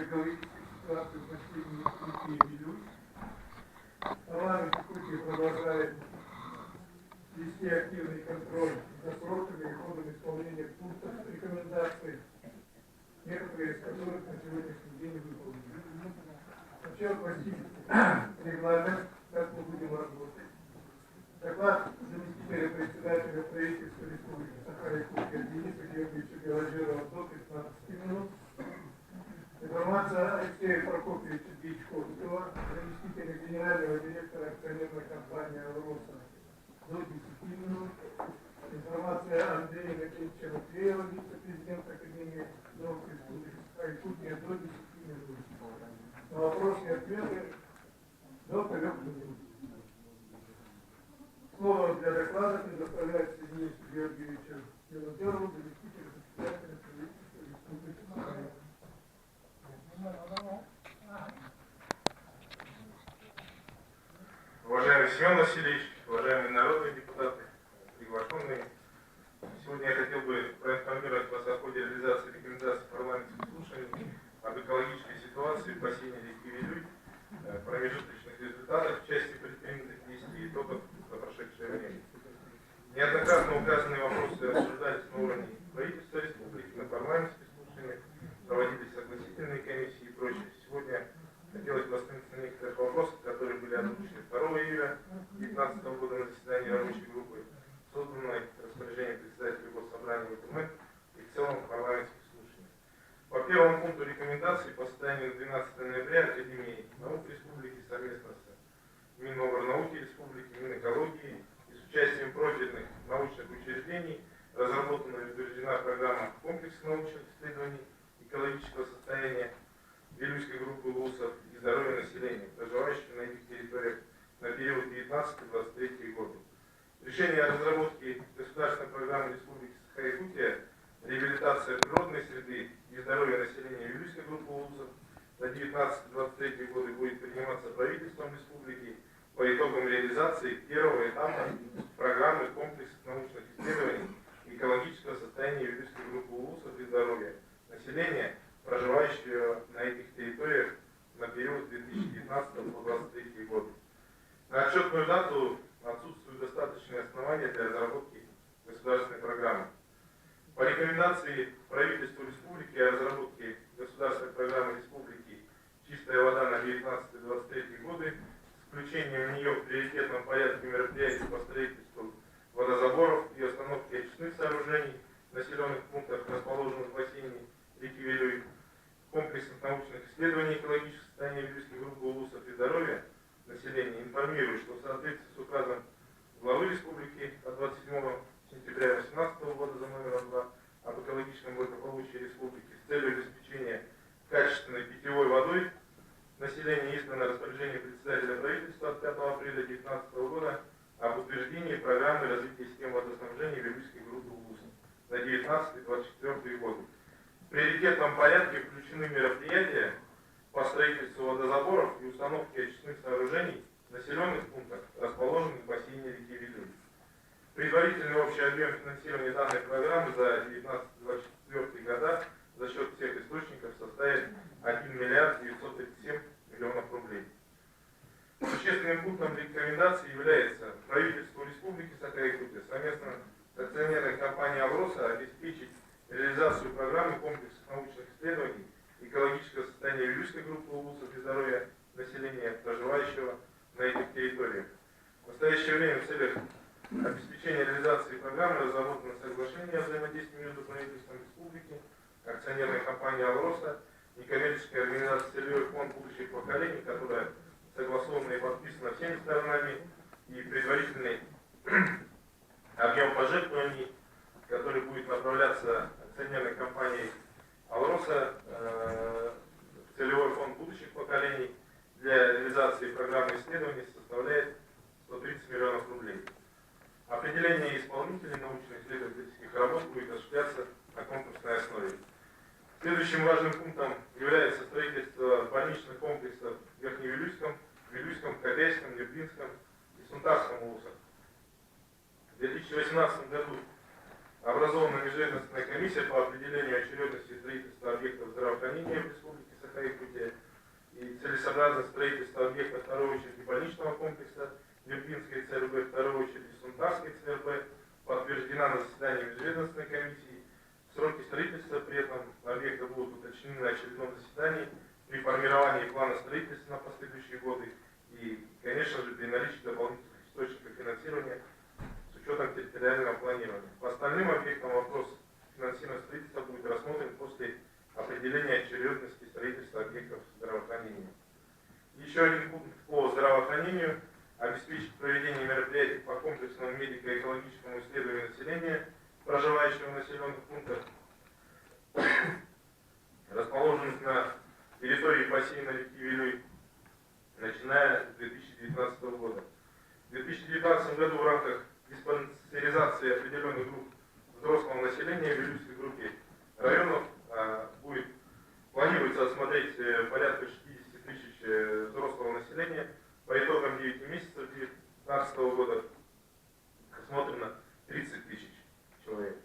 экологической ситуации в бассейне реки Вилюй. Парламент Якутии продолжает вести активный контроль за сроками и ходом исполнения пунктов рекомендаций, некоторые из которых на сегодняшний день выполнены. Сначала гласит регламент, как мы будем работать. Доклад заместителя председателя правительства Республики Саха-Якутия Дениса Георгиевича Белозерова до 15 минут. Информация Алексея Прокопьевича Дичковского, заместителя генерального директора акционерной компании «Алроса» до 10 минут. Информация Андрея Николаевича Матвеева, вице-президента Академии наук Республики Саха-Якутия до 10 минут. На вопросы и ответы до 3 минут. Слово для доклада предоставляется Денису Георгиевичу Белозерову, заместителю председателя правительства Республики Саха-Якутия. Уважаемый Семен Васильевич, уважаемые народные депутаты, приглашенные, сегодня я хотел бы проинформировать вас о ходе реализации рекомендаций парламентских слушаний об экологической ситуации в бассейне реки Вилюй, промежуточных результатах в части предпринятых действий и итогов за прошедшее время. Неоднократно указанные вопросы обсуждались на уровне правительства республики, на парламентских слушаниях, проводились согласительные комиссии и прочее. Сегодня хотелось бы остановиться на некоторых вопросах, которые были озвучены 2 июля 2019 года на заседании рабочей группы, созданной распоряжением председателя Госсобрания документ и в целом парламентских слушаний. По первому пункту рекомендаций по состоянию на 12 ноября Академии наук Республики совместно с Миноборнауки Республики, Минэкологии и с участием профильных научных учреждений разработана и утверждена программа комплекса научных исследований экологического состояния Вилюйской группы ВУСов и здоровья населения, проживающих на этих территориях на период 19-23 годы. Решение о разработке государственной программы Республики Саха-Якутия «Реабилитация природной среды и здоровья населения Вилюйской группы ВУСов» на 19-23 годы будет приниматься правительством республики по итогам реализации первого этапа программы комплексов научных исследований экологического состояния Вилюйской группы ВУСов и здоровья населения, проживающего на этих территориях на период 2019 по 2023 год. На отчетную дату отсутствуют достаточные основания для разработки государственной программы. По рекомендации правительства республики о разработке государственной программы республики «Чистая вода» на 19-23 годы с включением в нее в приоритетном порядке мероприятий по строительству водозаборов и установки очистных сооружений в населенных пунктах, расположенных в бассейне реки Вилюй, комплексных научных исследований экологического состояния Вилюйской группы ВУСов и здоровья населения информирует, что в соответствии с указом главы республики от 27 сентября 2018 года за номером 2 об экологическом благополучии республики с целью обеспечения качественной питьевой водой населения издано распоряжение председателя правительства от 5 апреля 2019 года об утверждении программы развития систем водоснабжения Вилюйской группы ВУСов на 19-24 годы. В приоритетном порядке включены мероприятия по строительству водозаборов и установке очистных сооружений в населенных пунктах, расположенных в бассейне реки Вилюй. Предварительный общий объем финансирования данной программы за 19-24 года за счет всех источников составит 1 миллиард 937 миллионов рублей. Существенным пунктом рекомендаций является правительству Республики Саха-Якутия совместно с акционерной компанией «Алроса» обеспечить реализацию программы комплексов научных исследований экологического состояния Вилюйской группы ВУСов и здоровья населения, проживающего на этих территориях. В настоящее время в целях обеспечения реализации программы разработано соглашение о взаимодействии между правительством республики, акционерной компанией «Алроса», некоммерческой организацией «Целевой фонд будущих поколений», которая согласована и подписана всеми сторонами, и предварительный объем пожертвований, который будет направляться акционерной компанией «Алроса» в целевой фонд будущих поколений для реализации программы исследований составляет 130 миллионов рублей. Определение исполнителей научно-исследовательских работ будет осуществляться на конкурсной основе. Следующим важным пунктом является строительство больничных комплексов в Верхневилюйском, Вилюйском, Кобяйском, Нердинском и Сунтарском ВУСах. В 2018 году образована межведомственная комиссия по определению очередности строительства объектов здравоохранения в Республике Саха-Якутия. целесообразность строительства объекта второй очереди больничного комплекса Вербинской ЦРБ, второй очереди Сунтарской ЦРБ подтверждена на заседании межведомственной комиссии. Сроки строительства при этом объекта будут уточнены на очередном заседании при формировании плана строительства на последующие годы и, конечно же, при наличии дополнительных источников финансирования с учетом территориального планирования. По остальным объектам вопрос финансирования строительства будет рассмотрен после определения очередности строительства объектов здравоохранения. Еще один пункт по здравоохранению. Обеспечить проведение мероприятий по комплексному медико-экологическому исследованию населения, проживающего в населенных пунктах, расположенных на территории бассейна реки Вилюй, начиная с 2019 года. В 2019 году в рамках диспансеризации определенных групп взрослого населения в Вилюйской группе районов планируется осмотреть порядка 60 тысяч взрослого населения. По итогам 9 месяцев 2019 года осмотрено 30 тысяч человек.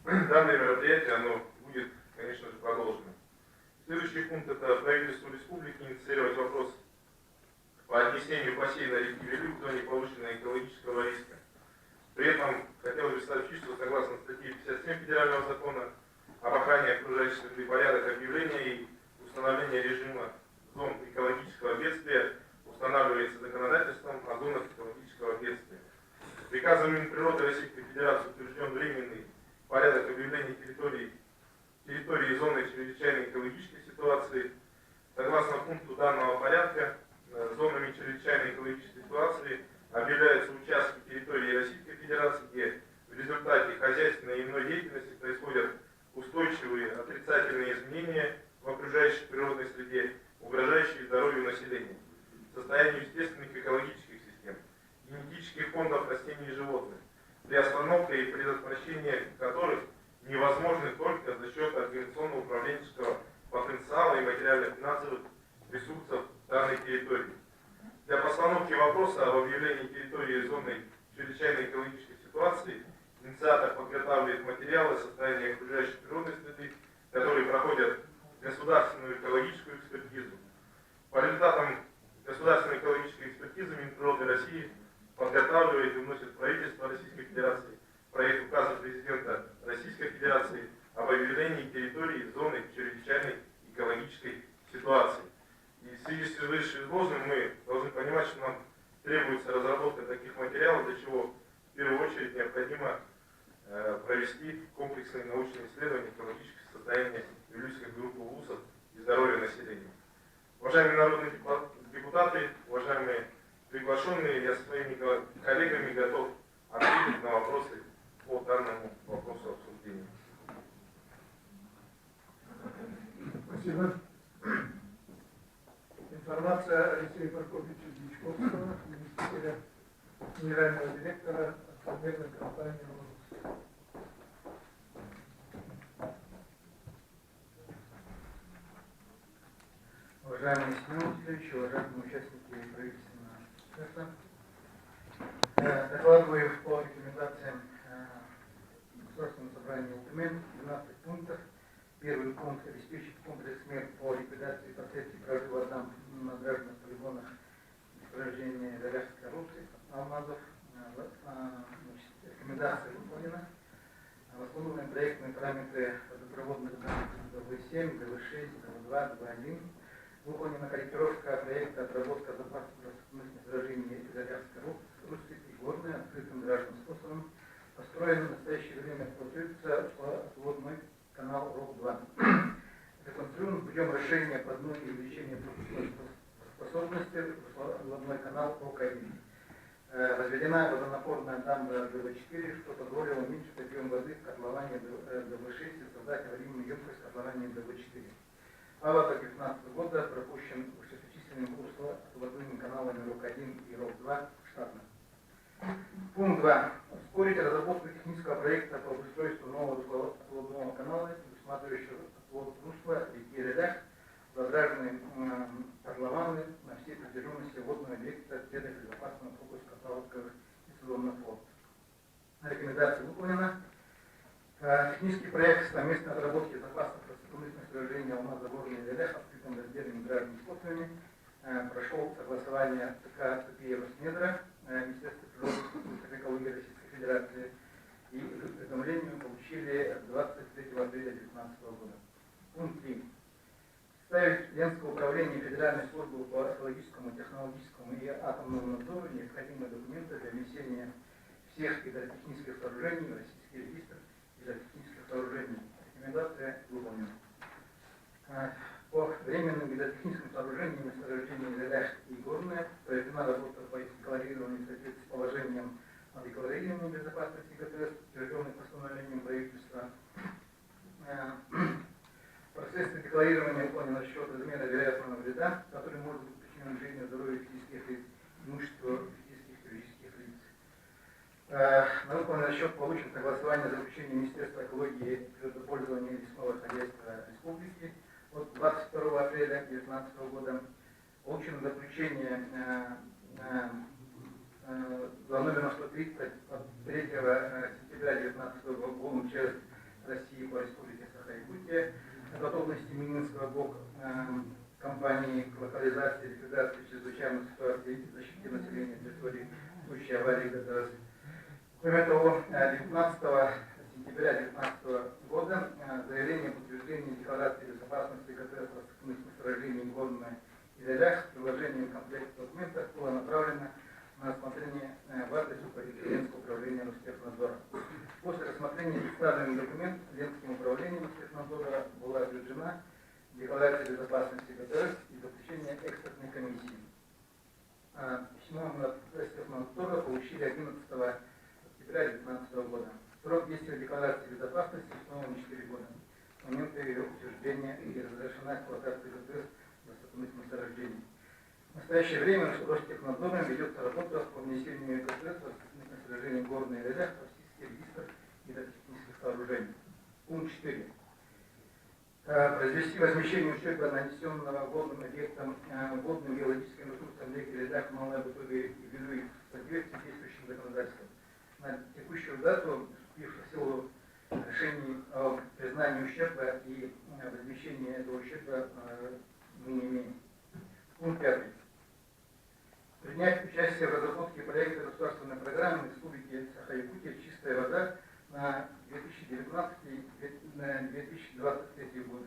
Данное мероприятие оно будет, конечно же, продолжено. Следующий пункт — это правительству республики инициировать вопрос по отнесению бассейна реки Вилюй к зоне повышенного экологического риска. При этом хотелось бы сообщить, что согласно статье 57 Федерального закона об охране окружающей среды порядок объявления и установления режима зон экологического бедствия устанавливается законодательством о зонах экологического бедствия. Приказом Минприроды Российской Федерации утвержден временный порядок объявления территории зоны чрезвычайной экологической ситуации. Согласно пункту данного порядка, зонами чрезвычайной экологической ситуации объявляются участки территории Российской Федерации, где в результате хозяйственной и иной деятельности происходят устойчивые отрицательные изменения в окружающей природной среде, угрожающие здоровью населения, состоянию естественных экологических систем, генетических фондов растений и животных, приостановка и предотвращение которых невозможны только за счет организационно-управленческого потенциала и материально-финансовых ресурсов данной территории. Для постановки вопроса об объявлении территории зоной чрезвычайной экологической ситуации инициатор подготавливает материалы состояния окружающей природной среды, которые проходят государственную экологическую экспертизу. По результатам государственной экологической экспертизы Минприроды России подготавливает и вносит в правительство Российской Федерации проект указа президента Российской Федерации об объявлении территории зоны чрезвычайной экологической ситуации. И в связи с вышеизложенным мы должны понимать, что нам требуется разработка таких материалов, для чего в первую очередь необходимо провести комплексные научные исследования экологического состояния Вилюйской группы вузов и здоровья населения. Уважаемые народные депутаты, уважаемые приглашенные, я со своими коллегами готов ответить на вопросы по данному вопросу обсуждения. Спасибо. Информация Алексея Прокопьевича Дьячковского, заместителя генерального директора акционерной компании «Лотос». Уважаемый Семен Васильевич, уважаемые участники правительственного процесса, докладываю по рекомендациям Государственного собрания УКМ 12 пунктов. Первый пункт — обеспечить комплекс мер по ликвидации последствий прорыва дам на гражданах полигонах месторождения Заряжской коррупции, алмазов. Рекомендация выполнена. Восстановлены проектные параметры водопроводных данных ДВ-7, ДВ-6, ДВ-2, ДВ-1. Выполнена корректировка проекта отработка запасов растительных месторождений Заряжской коррупции и горной открытым гражданам способом. Построен в настоящее время эксплуатируется отводной канал РОК-2. Реконструирован путем расширения подной и увеличения способности отводной канал РОК-1. Разведена водонапорная дамба ДВ-4, что позволило уменьшить объем воды в котловане ДВ-6 и создать аварийную емкость котлования ДВ-4. Августа 2015 года пропущен вышеперечисленным курсом отводными каналами РОК-1 и РОК-2 штатно. Пункт 2. Ускорить разработку технического проекта по обустройству нового отводного канала, предусматривающего отвод русла реки Рядах, возраженные котлованы на всей протяженности водного объекта следа безопасного пропуска Павловского и сезонного флота. Рекомендация выполнена. Технический проект совместной отработки запасов растительных месторождений месторождения алмаза горной Велях открытым раздельными градными способами прошел согласование ЦК ЦПИ Роснедра, Министерства природных экологии Российской Федерации, и уведомление получили 23 апреля 2019 года. Пункт 3. Ставить Ленское управление Федеральной службы по экологическому, технологическому и атомному надзору необходимые документы для внесения всех гидротехнических сооружений в Российский регистр гидротехнических сооружений. Рекомендация выполнена. По временным гидротехническим сооружениям месторождения Велях и Горная проведена работа по декларированию в соответствии с положением о декларировании безопасности ГТС, утвержденным постановлением правительства. Процесс декларирования выполнен на счет размера вероятного вреда, который может быть причинен жизни и здоровью физических лиц, имуществу физических и юридических лиц. На выполненный расчет получен согласование за заключение Министерства экологии и природопользования лесного хозяйства Республики от 22 апреля 2019 года. Получено заключение за номером 130 от 3 сентября 2019 года через России по Республике Саха-Якутия о готовности Мининского ГОК компании к локализации и ликвидации чрезвычайной ситуации и защите населения территории в случае аварии ГТС. Кроме того, 19 сентября 2019 года заявление об утверждении декларации безопасности ГТС рассыпных месторождений Горная и Велях с приложением комплекта документов было направлено на рассмотрение в адрес Ленского управления Ростехнадзора. После рассмотрения представленных документов Ленским управлением Ростехнадзора была утверждена декларация безопасности ГТС и заключение экспертной комиссии. Письмо от Ростехнадзора получили 11 октября 2019 года. Срок действия декларации безопасности установлен 4 года. С момента ее утверждения и разрешена эксплуатация ГТС доступных месторождений. В настоящее время Ростехнадзором ведется работа по внесению ГТС доступных месторождений Горной и Велях в Российский регистр гидротехнических сооружений. Пункт 4. Произвести возмещение ущерба, нанесенного водным объектам, водным геологическим ресурсам реки Велях, Малая Бутовья и Вилюй в соответствии с действующим законодательством. На текущую дату вступивших в силу решений о признании ущерба и возмещении этого ущерба мы не имеем. Пункт 5. Принять участие в разработке проекта государственной программы Республики Саха-Якутия «Чистая вода» на 2019-2023 годы.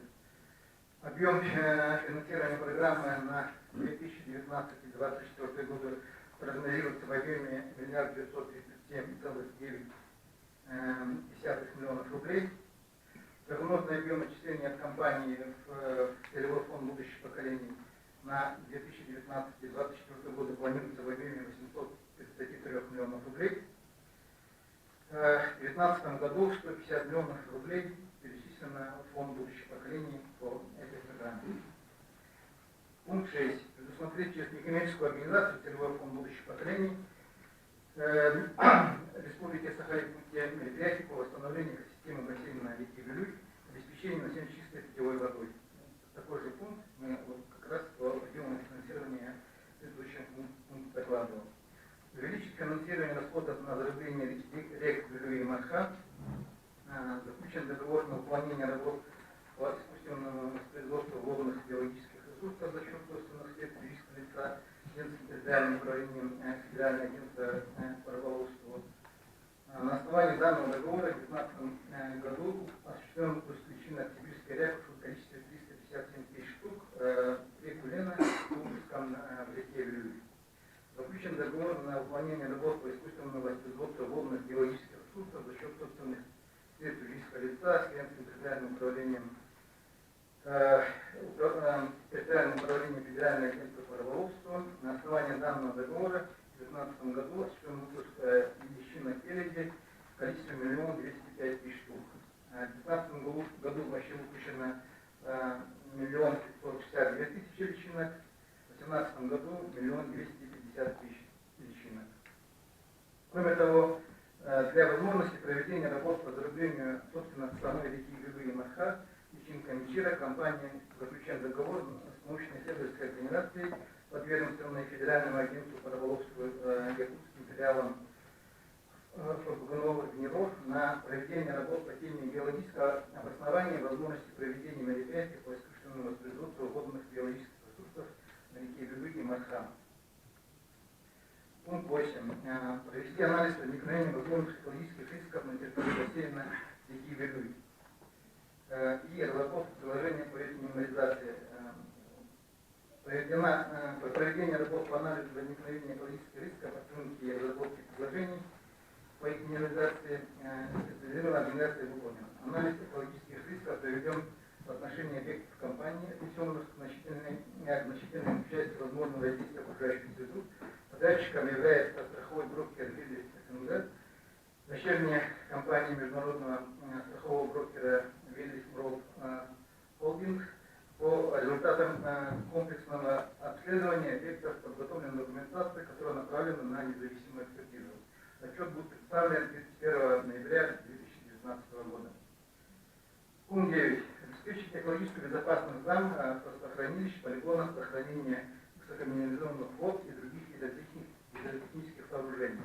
Объем финансирования программы на 2019-2024 годы прогнозируется в объеме 1 937,9 миллионов рублей. Прогнозный объем отчисления от компании в целевой фонд будущих поколений на 2019-2024 годы планируется в объеме 833 миллионов рублей. В 2019 году 150 миллионов рублей перечислено в фонд будущих поколений по этой программе. Пункт 6. Предусмотреть через некоммерческую организацию целевой фонд будущих поколений Республики Саха-Якутия мероприятий по восстановлению экосистемы бассейна реки Вилюй, обеспечению населения чистой питьевой водой. Такой же пункт мы как раз по объему финансирования в предыдущем пункте докладывал. Увеличить финансирование расходов на зарыбление рек Вилюй и Марха. Заключен договор на выполнение работ по искусственному воспроизводству водных биологических ресурсов за счет собственных средств физического лица Ленским территориальным управлением Федерального агентства по рыболовству. На основании данного договора в 2019 году осуществлен выпуск личинок сибирской ряпуши в количестве 357 тысяч штук реку Лена и выпуском в реке Вилюй. Заключен договор на выполнение работ по искусственному воспроизводству водных биологических ресурсов за счет собственных средств физического лица с Ленским территориальным управлением Федерального агентства по рыболовству. На основании данного договора в 2019 году осуществлен выпуск личинок пеледи в количестве 1 205 000 штук. В 2019 году вообще выпущено 1 562 000 личинок, в 2018 году 1 250 000 личинок. Кроме того, для возможности проведения работ по зарыблению, собственно, страной реки Вилюй и Марха личинками Чира компания заключен договор с научно-исследовательской организацией, подведомственной Федеральному агентству по рыболовству якутским филиалом ФГНО на проведение работ по теме геологического обоснования и возможности проведения мероприятий по воспроизводства водных биологических ресурсов на реке Вилюй и Мархан. Пункт 8. Провести анализ возникновения возможных экологических рисков на территории бассейна реки Вилюй. И разработку приложения по минимализации. Проведение работ по анализу возникновения экологических рисков, оценки и разработки предложений по их минимализации специализированной организации выполнена. Анализ экологических рисков проведен в отношении объектов компании, отнесенных к значительной части возможного воздействия окружающей среды. Подрядчиком является страховой брокер Виллис СНГ, дочерняя компания международного страхового брокера Виллис World Holdings. По результатам комплексного обследования объектов подготовлена документация, которая направлена на независимую экспертизу. Отчет будет представлен 31 ноября 2019 года. Пункт 9. Обеспечить экологическую безопасность зам, хранилищ, полигонов, сохранения высокоминерализованных вод и других гидротехнических сооружений.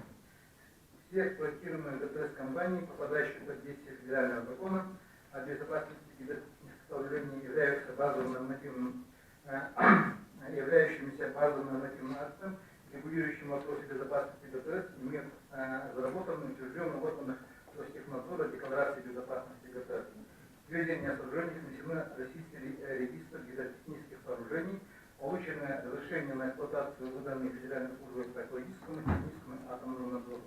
Все эксплуатируемые ГТС компании, попадающие под действие федерального закона о безопасности гидротехнических сооружений, являются являющимися базовым нормативным актом, регулирующим вопросы безопасности ГТС, имеют заработанную утвержденную в органах Ростехнадзора декларации безопасности ГТС. Сведения о сооружениях внесены в Российский регистр гидротехнических сооружений, полученное разрешение на эксплуатацию выданной Федеральной службой по экологическому и техническому атомному надзору.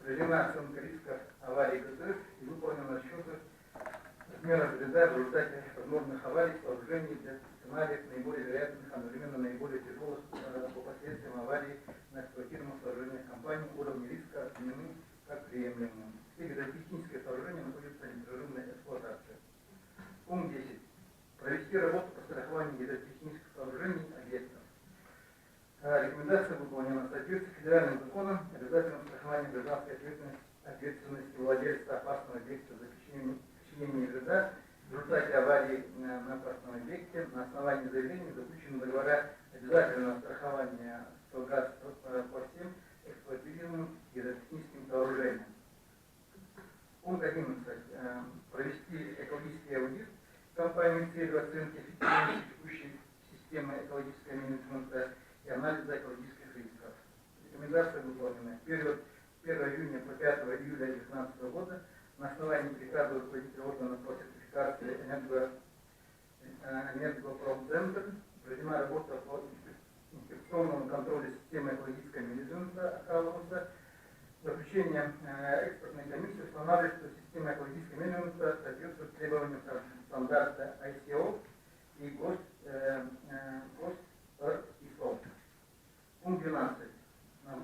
Проведена оценка рисков аварий ГТС и выполнены расчеты размера вреда в результате возможных аварий сооружений для сценариев наиболее вероятных, одновременно наиболее тяжелых по последствиям аварии на эксплуатируемых сооружениях компании. Уровни риска оценены как приемлемые. Все гидротехнические сооружения находятся в непрерывной эксплуатации. Пункт 10. Провести работу по страхованию гидротехнических сооружений объектов. Рекомендация выполнена в соответствии с федеральным законом о обязательном страховании гражданской ответственности владельца опасного объекта за причинение вреда в результате аварии на опасном объекте. На основании заявления заключены договора обязательного страхования СОГАЗ по всем эксплуатируемым гидротехническим сооружениям. Пункт 11. Провести экологический аудит компании с целью оценки эффективности текущей системы экологического менеджмента и анализа экологических рисков. Рекомендация выполнена. В период 1 июня по 5 июля 2019 года на основании приказа руководителя органов по сертификации Энергопромцентр проведена работа по инспекционному контролю системы экологического менеджмента АКАЛОСа. Заключение экспертной комиссии устанавливает, что система экологического менеджмента соответствует требованиям стандарта ICO и ГОСТ ИСО. Пункт 12.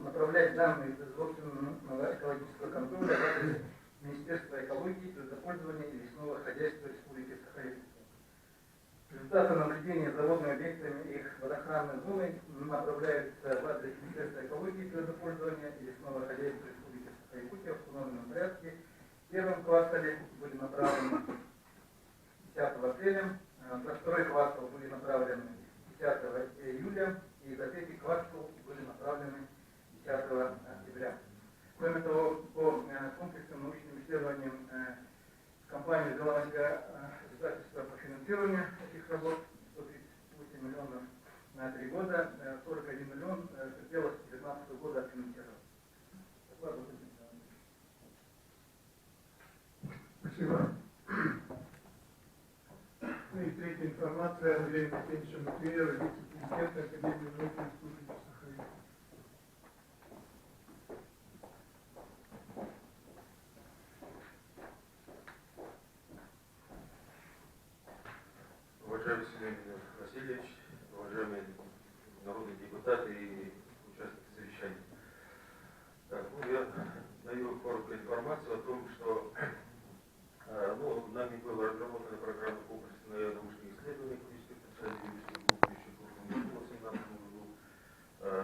Направлять данные производственного экологического контроля в адрес Министерства экологии, природопользования и лесного хозяйства Республики Саха-Якутия. Результаты наблюдения за водными объектами и их водоохранной зоной направляются в адрес Министерства экологии, природопользования и лесного хозяйства Республики Саха-Якутия в установленном порядке. В первом квартале были направлены 10 апреля, за второй квартал были направлены 10 июля и за третий квартал были направлены 10 октября. Кроме того, по комплексным научным исследованиям компания взяла на себя обязательства по финансированию этих работ 138 миллионов на 3 года, 41 миллион хотела с 2019 года отфинансировать. Спасибо. Ну и третья информация. Андрей Максимович Матвеев, вице-президент Академии наук Республики Саха-Якутия. Уважаемый Семен Васильевич, уважаемые народные депутаты и участники совещания. Так, я даю короткую информацию о том, что нами была разработана программа комплексное научное исследование экологических специалистов в 2018 году.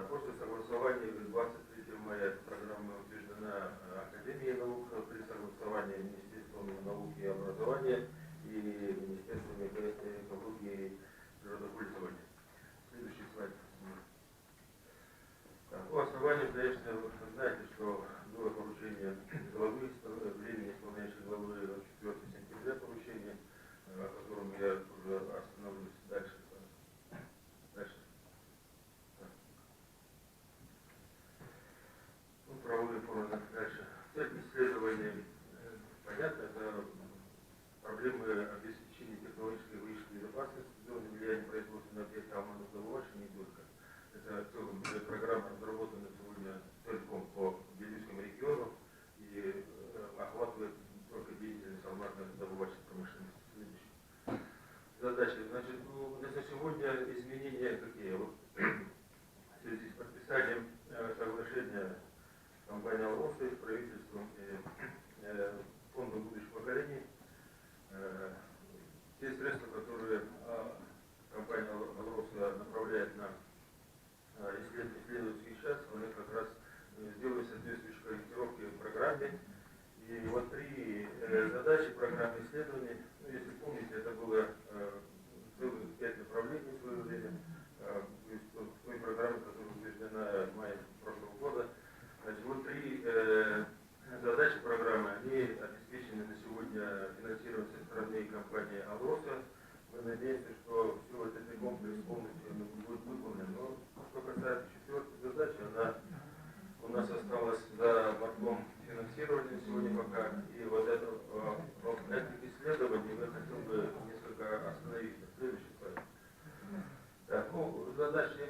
После согласования 23 мая эта программа утверждена Академией наук при согласовании Министерством науки и образования и Министерством экологии и природопользования. Следующий слайд. По основанию, конечно, вы знаете, что было поручение главы, времени исполняющей главы 4 сентября поручения, о котором я уже остановлюсь дальше. задачи. Значит, на сегодня изменения какие? Вот, в связи с подписанием соглашения компании «Алроса» с правительством и Фондом будущих поколений, те средства, которые компания «Алроса» направляет на исследовательский час, они как раз сделают соответствующие корректировки в программе. И вот три задачи программы исследований, ну, если помните, это было целых 5 направлений в свое время, в той программе, которая утверждена в мае прошлого года. Значит, вот три задачи программы, они обеспечены на сегодня финансированием со стороны компании «Алроса». Мы надеемся, что все этот комплекс полностью будет выполнен. Но что касается четвертой задачи, она у нас осталась за бортом финансирования сегодня пока. И вот этих исследований я хотел бы несколько остановиться. Следующий слайд. Так, ну, задачи,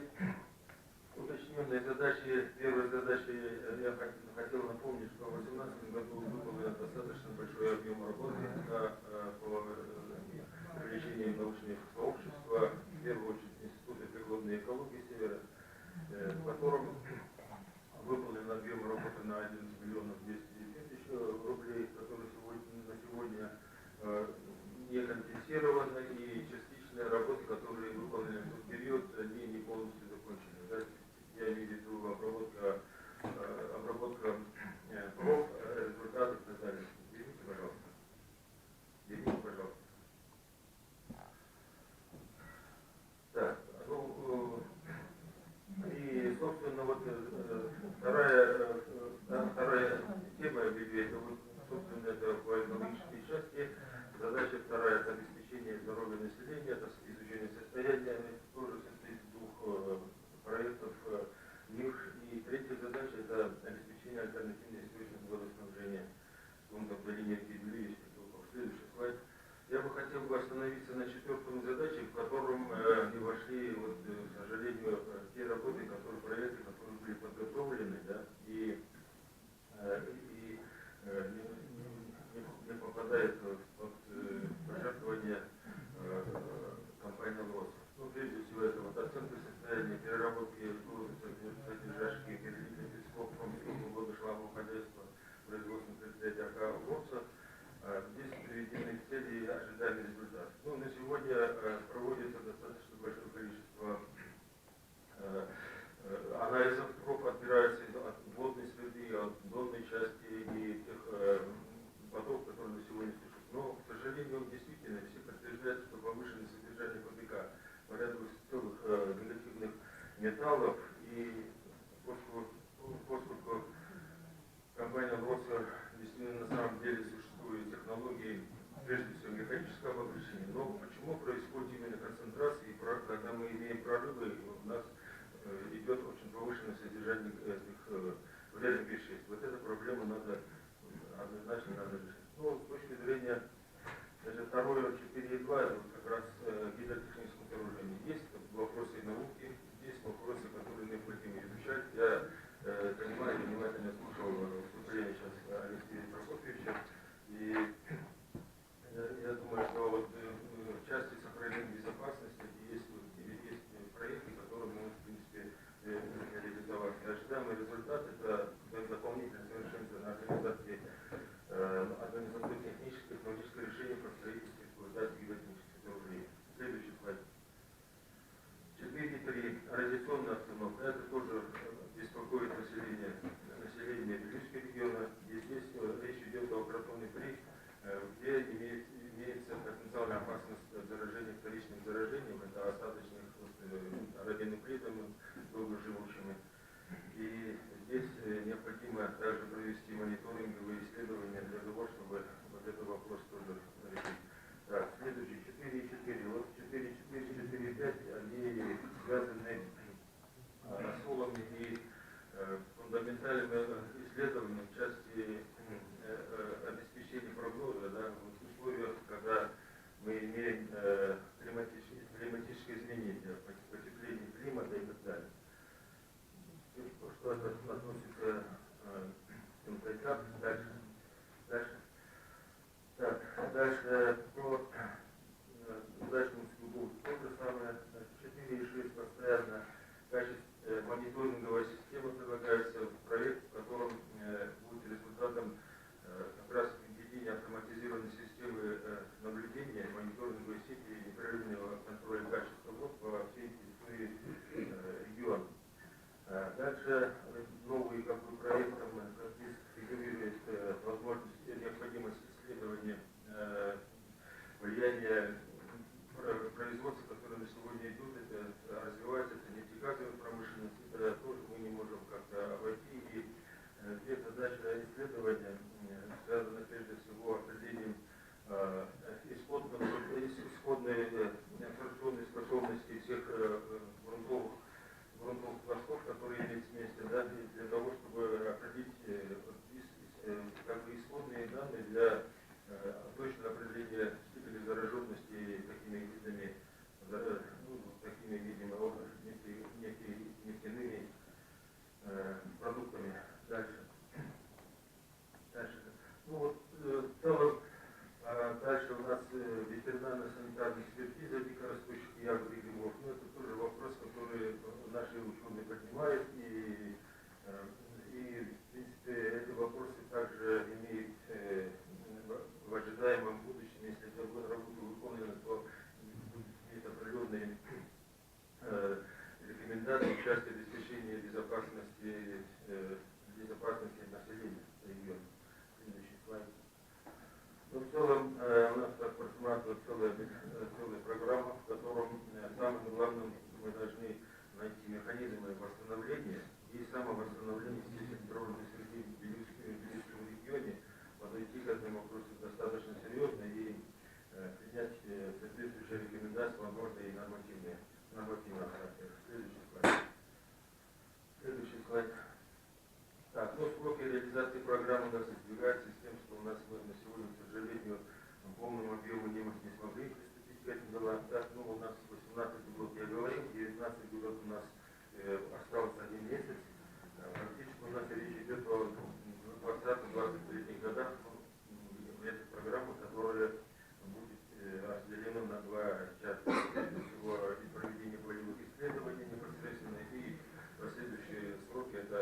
уточненные задачи, первая задача, я хотел напомнить, что в 2018 году выполнен достаточно большой объем работы по привлечению научного сообщества, в первую очередь Института природной экологии Севера, в котором выполнен объем работы на 11 миллионов 200 тысяч рублей, который на сегодня не компенсированы, и частичные работы, которые выполнены в тот период, они не полностью закончены. Да? Я имею в виду обработка проб, результатов и так далее. Извините, пожалуйста. Извините, пожалуйста. Так, ну, и, собственно, вот вторая тема, это вот, собственно, это по экономической части. Задача вторая – это обеспечение здоровья населения, это изучение состояния, тоже состоит из двух проектов НИР. И третья задача – это обеспечение альтернативных источников водоснабжения пунктов долины реки Белиевич. Следующий слайд. Я бы хотел остановиться на четвертой задаче, в котором не вошли, вот, к сожалению, те работы, проекты, которые были подготовлены, да, и не попадает под пожертвования компании «Алроса». Ну, прежде всего, это вот оценка состояния переработки содержащих перелитых песков промышленного водошлавного хозяйства производственных предприятий АК «Алроса». Здесь приведены цели и ожидаемый результат. Ну, на сегодня проводится достаточно большое количество анализов проб, отбирается от водной среды, от донной части и тех потоков, которые на сегодня существуют. Но, к сожалению, действительно, все подтверждают, что повышенное содержание ПДК по ряду целых негативных металлов, и поскольку компания «Алроса» действительно на самом деле существует технологии, прежде всего, механического обогащения, но почему происходит именно концентрация, и когда мы имеем прорывы, у нас идет очень повышенное содержание этих вредных веществ. Вот эту проблему однозначно надо решить. Ну, с точки зрения, значит, второе 4.2, это вот как раз гидротехническое сооружение. Есть вопросы науки, есть вопросы, которые необходимо изучать. Я понимаю, внимательно слушал выступление сейчас Алексея Прокофьевича, и я думаю, что вот в части сохранения безопасности есть проекты, которые мы, в принципе, реализовать. Ожидаемый результат – это дополнительное совершенствование организационных технических, технологических решений по строительству и эксплуатации гидротехнических сооружений. Следующий слайд. 4.3. Радиационная обстановка. Это тоже беспокоит население Белорусского региона. Здесь речь идет о протоне 3, где имеется потенциальная опасность заражения, вторичных заражений, это остаточных радионуклидами долгоживущими. И здесь необходимо также провести мониторинговые исследования для того, чтобы вот этот вопрос тоже решить. Так, следующий, 4.4. Вот 4.4, 4.5, они связаны с расколами и фундаментальными исследованиями в части обеспечения прогноза, да, в условиях, когда мы имеем климатические изменения, потепление климата и так далее. Что это относится к МТК. Дальше. Так, дальше по удачному сегодня идет, это развивается, это нефтегазовая промышленность, это тоже мы не можем как-то обойти. И две задачи исследования связаны прежде всего определением исходной абсорбционной способности всех грунтовых пластов, которые имеются вместе, да, для того, чтобы определить как бы исходные данные для точного определения степени зараженности такими видами, такими, видимо, нефтяными продуктами. Дальше. Ну вот, в целом, дальше у нас ветеринарно-санитарная экспертиза дикорастущих ягод и грибов. Ну, это тоже вопрос, который наши ученые поднимают. И в принципе, эти вопросы также имеют в ожидаемом будущем, если эта работа выполнена, то есть определенные рекомендации в части обеспечения безопасности населения региона. Следующий слайд. Ну, в целом, у нас так просматривается целая программа, в котором самым главным мы должны найти механизмы восстановления и самовосстановления естественной природной среды в Белюсском регионе, подойти к этому вопросу достаточно серьезно и принять соответствующие рекомендации, возможно, и нормативного характера. Следующий слайд. Так, ну, сроки реализации программы у нас избегаются с тем, что у нас мы на сегодня, к сожалению, в полном объеме не смогли приступить к этим делам. Так, ну, у нас 18 год, я говорил, 19 год у нас остался 1 месяц. Практически у нас речь идет о 20-23 годах. Эта программа, которая будет разделена на 2 части. Прежде всего, и проведение полевых исследований непосредственно, и последующие сроки это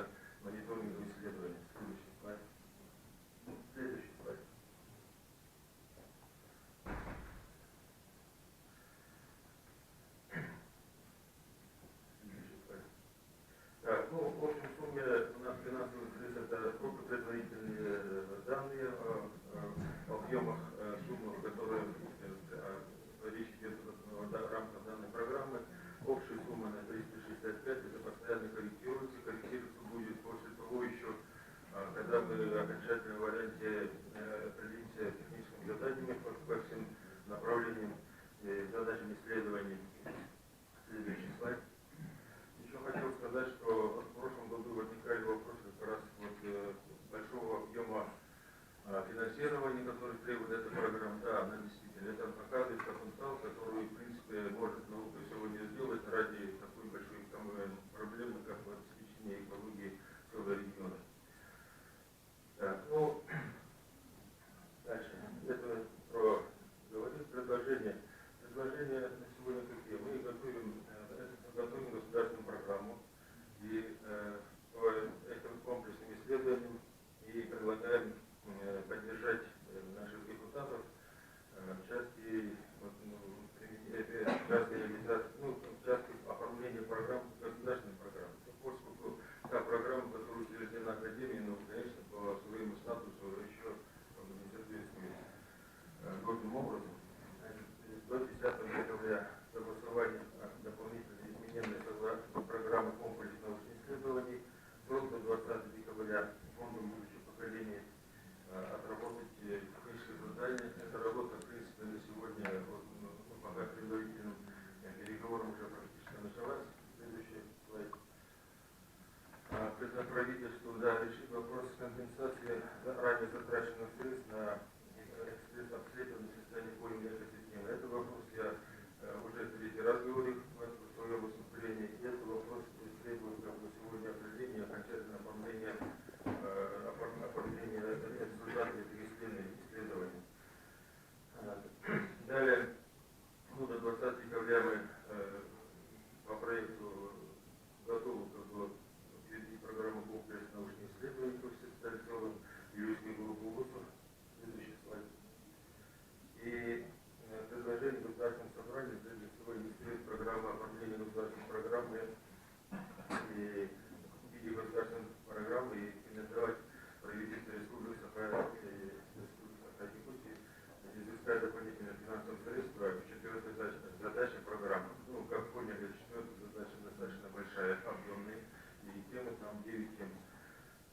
ну, как поняли, четвертая задача достаточно большая, объемная, и темы там 9 тем.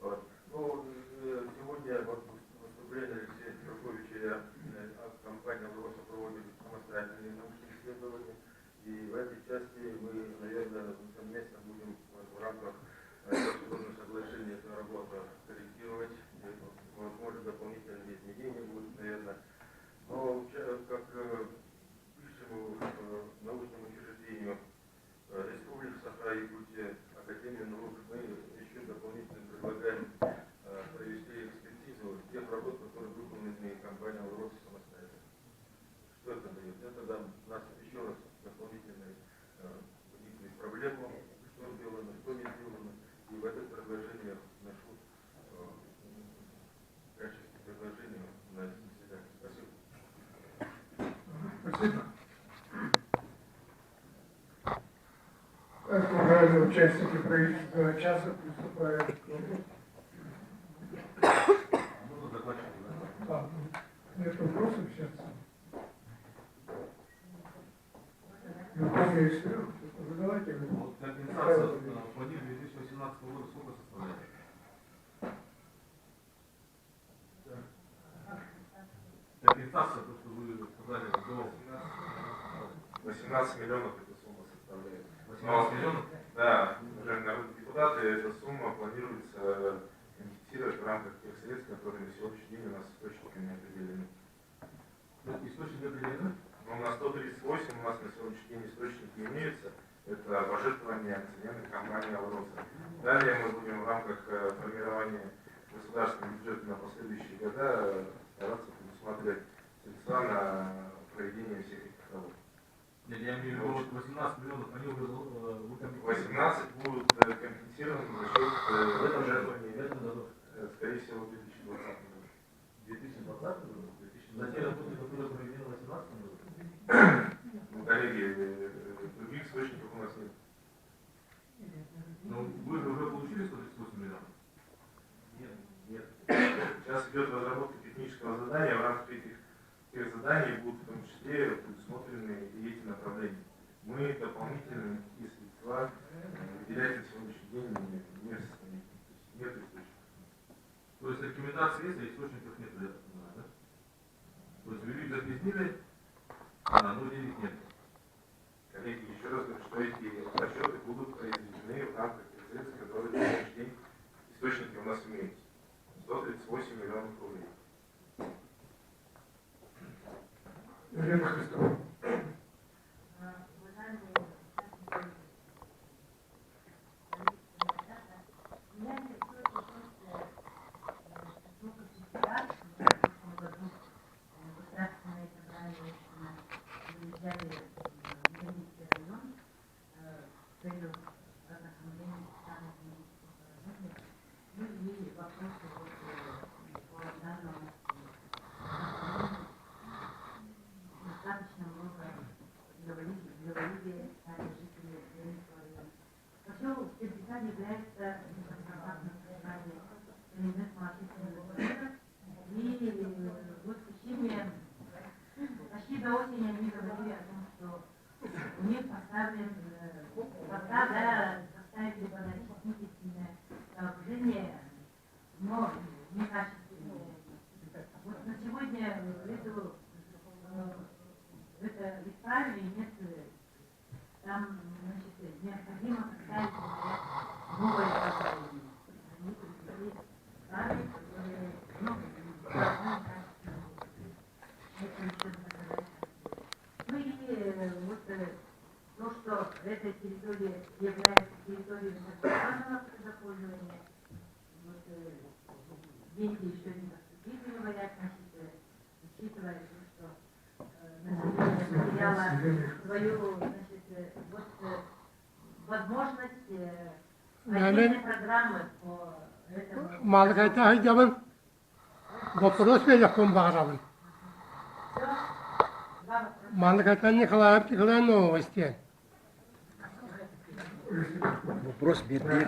Вот. Ну, сегодня вот выступление Алексея Петровича, компания «Лоса» проводит самостоятельные научные исследования, и в этой части мы, наверное, совместно будем в рамках международного соглашения эту работу корректировать, возможно, дополнительные изменения будут, наверное. Но как бывшему научному учреждению Республики Саха-Якутия, Академии наук, мы еще дополнительно предлагаем провести экспертизу тех работ, которые выполнены компанией «Алроса» самостоятельно. Что это дает? Это нас еще раз дополнительно вникнуть в проблему, что сделано, что не сделано, и в это предложение вношу в качестве предложения на заседание. Спасибо. Спасибо. Так, уважаемые участники правительственного часа приступают к вопросу. Нет вопросов сейчас? Ну, если задавайте. Вот компенсация по 2018 года сколько составляет? Компенсация, то, что вы сказали, до 18 миллионов эта сумма составляет. 18 миллионов? Да, уважаемые народные депутаты, эта сумма планируется компенсировать в рамках тех средств, которые на сегодняшний день у нас источниками определены. Источники определены? Но на 138 у нас на сегодняшний день источники имеются. Это пожертвования акционерной компании «Алроса». Далее мы будем в рамках формирования государственного бюджета на последующие года стараться предусматривать средства на проведение всех этих работ. Нет, я имею в виду, вот 18 миллионов, они уже 18 будут компенсированы за счет пожертвований, скорее всего, в 2020 году. 2020 году? За те работы, которые проведены в 2018 году? Ну, коллеги, других источников у нас нет. Ну, вы же уже получили 138 миллионов? Нет. Сейчас идет разработка технического задания, в рамках этих заданий будут в том числе предусмотрены и эти направления. Мы дополнительно такие средства выделять на сегодняшний день не в состоянии. Нет источников. То есть рекомендации есть, а источников нет, я так понимаю, да? То есть вы запреснили, но денег нет. Коллеги, еще раз говорю, что эти расчеты будут произведены в рамках тех средств, которые на сегодняшний день источники у нас имеются. 138 миллионов рублей. Елена Христова. Достаточно много говорили сами жители Ленинского района. Поселок Степица является контрактным социальным элементом общественного бюджета. И вот в течение почти до осени они говорили о том, что у них поставили техническое сооружение, но некачественное. Вот на сегодня это исправили, нет, там, значит, необходимо поставить новое сооружение. Они привезли старые, которые, ну, ну и вот то, что эта территория является территорией национального пользования, вот, деньги еще не поступили, говорят, значит, учитывая, что население потеряло свою, значит, вот, возможность отдельной программы по этому. Малгайта Хайдабан, вопрос великом Баграван. Малгайта Николаев Николаев новости. Вопрос бедный,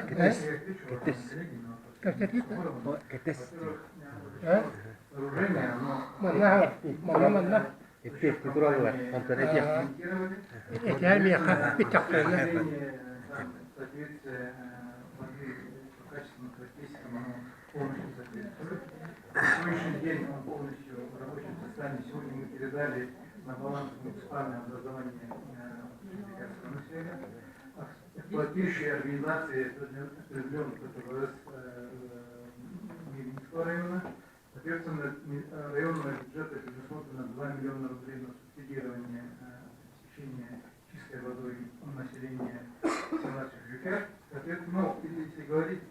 Манна, Эппетти туралар, антонетия. комментировали. Etler bir çaktığında. Соответствие воды по качественным характеристикам оно полностью соответствует. На сегодняшний день он полностью в рабочем состоянии. Сегодня мы передали на баланс муниципальное образование Сибирского населения. Эксплуатирующие организации определенных КТВС Минского района. Соответственно, районного бюджета предусмотрено 2 миллиона рублей на субсидирование обеспечения чистой водой населения села Чужука. Соответственно, если говорить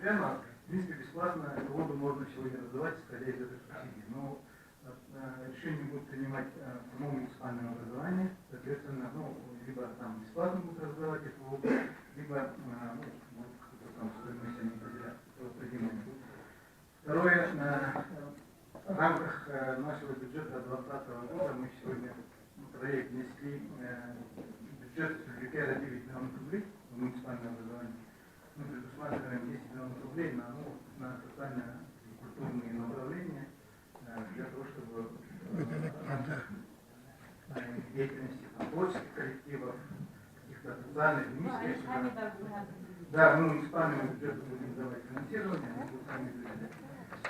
прямо, в принципе, бесплатно эту воду можно сегодня раздавать, исходя из этой субсидии. Но решение будут принимать само муниципальное образование. Соответственно, либо там бесплатно будут раздавать эту воду, либо будут какую-то там стоимость они определять. Второе, в рамках нашего бюджета 2020 года мы сегодня проект внесли бюджет Чужука на 9 миллионов рублей в муниципальное образование. Мы предусматриваем 10 миллионов рублей на социально-культурные направления для того, чтобы деятельности творческих коллективов, каких-то социальных, низких. Да, мы муниципальному бюджету будем давать финансирование, мы будем сами бюджеты.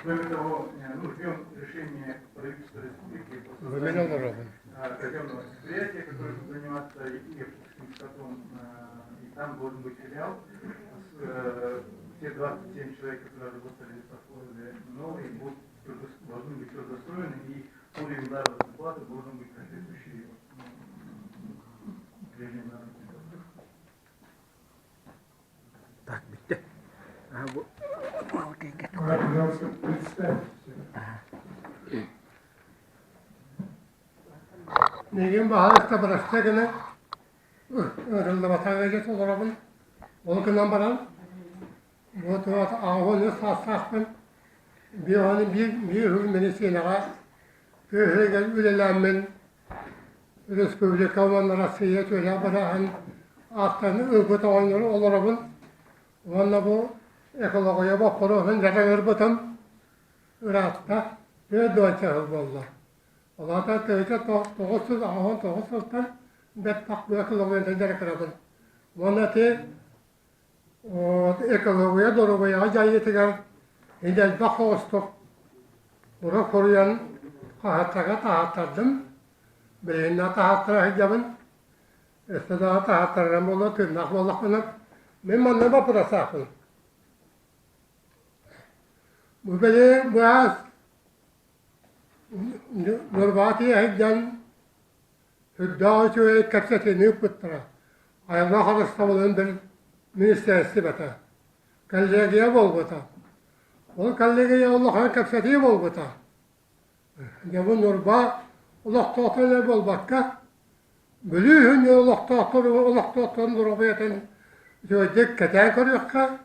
Кроме того, ждем решения правительства республики по созданию казенного предприятия, которое будет заниматься епископским скотом, и там должен быть филиал. Все 27 человек, которые работали в совхозе новые, должны быть трудоустроены, и уровень заработной платы должен быть соответствующий прежним заработным платам. Так, bitti. Aha bu. Пожалуйста, представьте. Negin baharısta bıraksa gene ırıldı batağa geçet olarabın. Olu kından baran. Bu tuvat ağını sassakın. Bir hani bir hürmeni sinağa. Köhre ülelenmen. Respublika olanlara seyret öyle bırakan. Aktanı ırgıta oynarı olarabın. Valla bu ekologiye bakırın zaten ırgıtım. Irak'ta bir doçağız valla. Ola da teyze toğusuz ağın toğusuzdan bet tak bu ekologiye teyze kırabın. Valla te ekologiye doğru bayağı acayip etigar. Hindel bakı ostok. Bura koruyan kahattaga tahattardım. Bireyinna tahattıra hicabın. Estada tahattarım ola tırnak vallakınıp. Men manna bapıra sakın. Bu böyle bu az Nurbati hiccan hüddâ çöğe kapsatı ne pıttıra. Ayağına harıstamalığın bir ministerisi bata. Kallegiye bol bata. O kallegiye Allah'ın kapsatı bol bata. Yabu Nurba Allah toğatına bol bakka. Bülühün ya Allah toğatına durabiyeten Jodek katan koruyorka,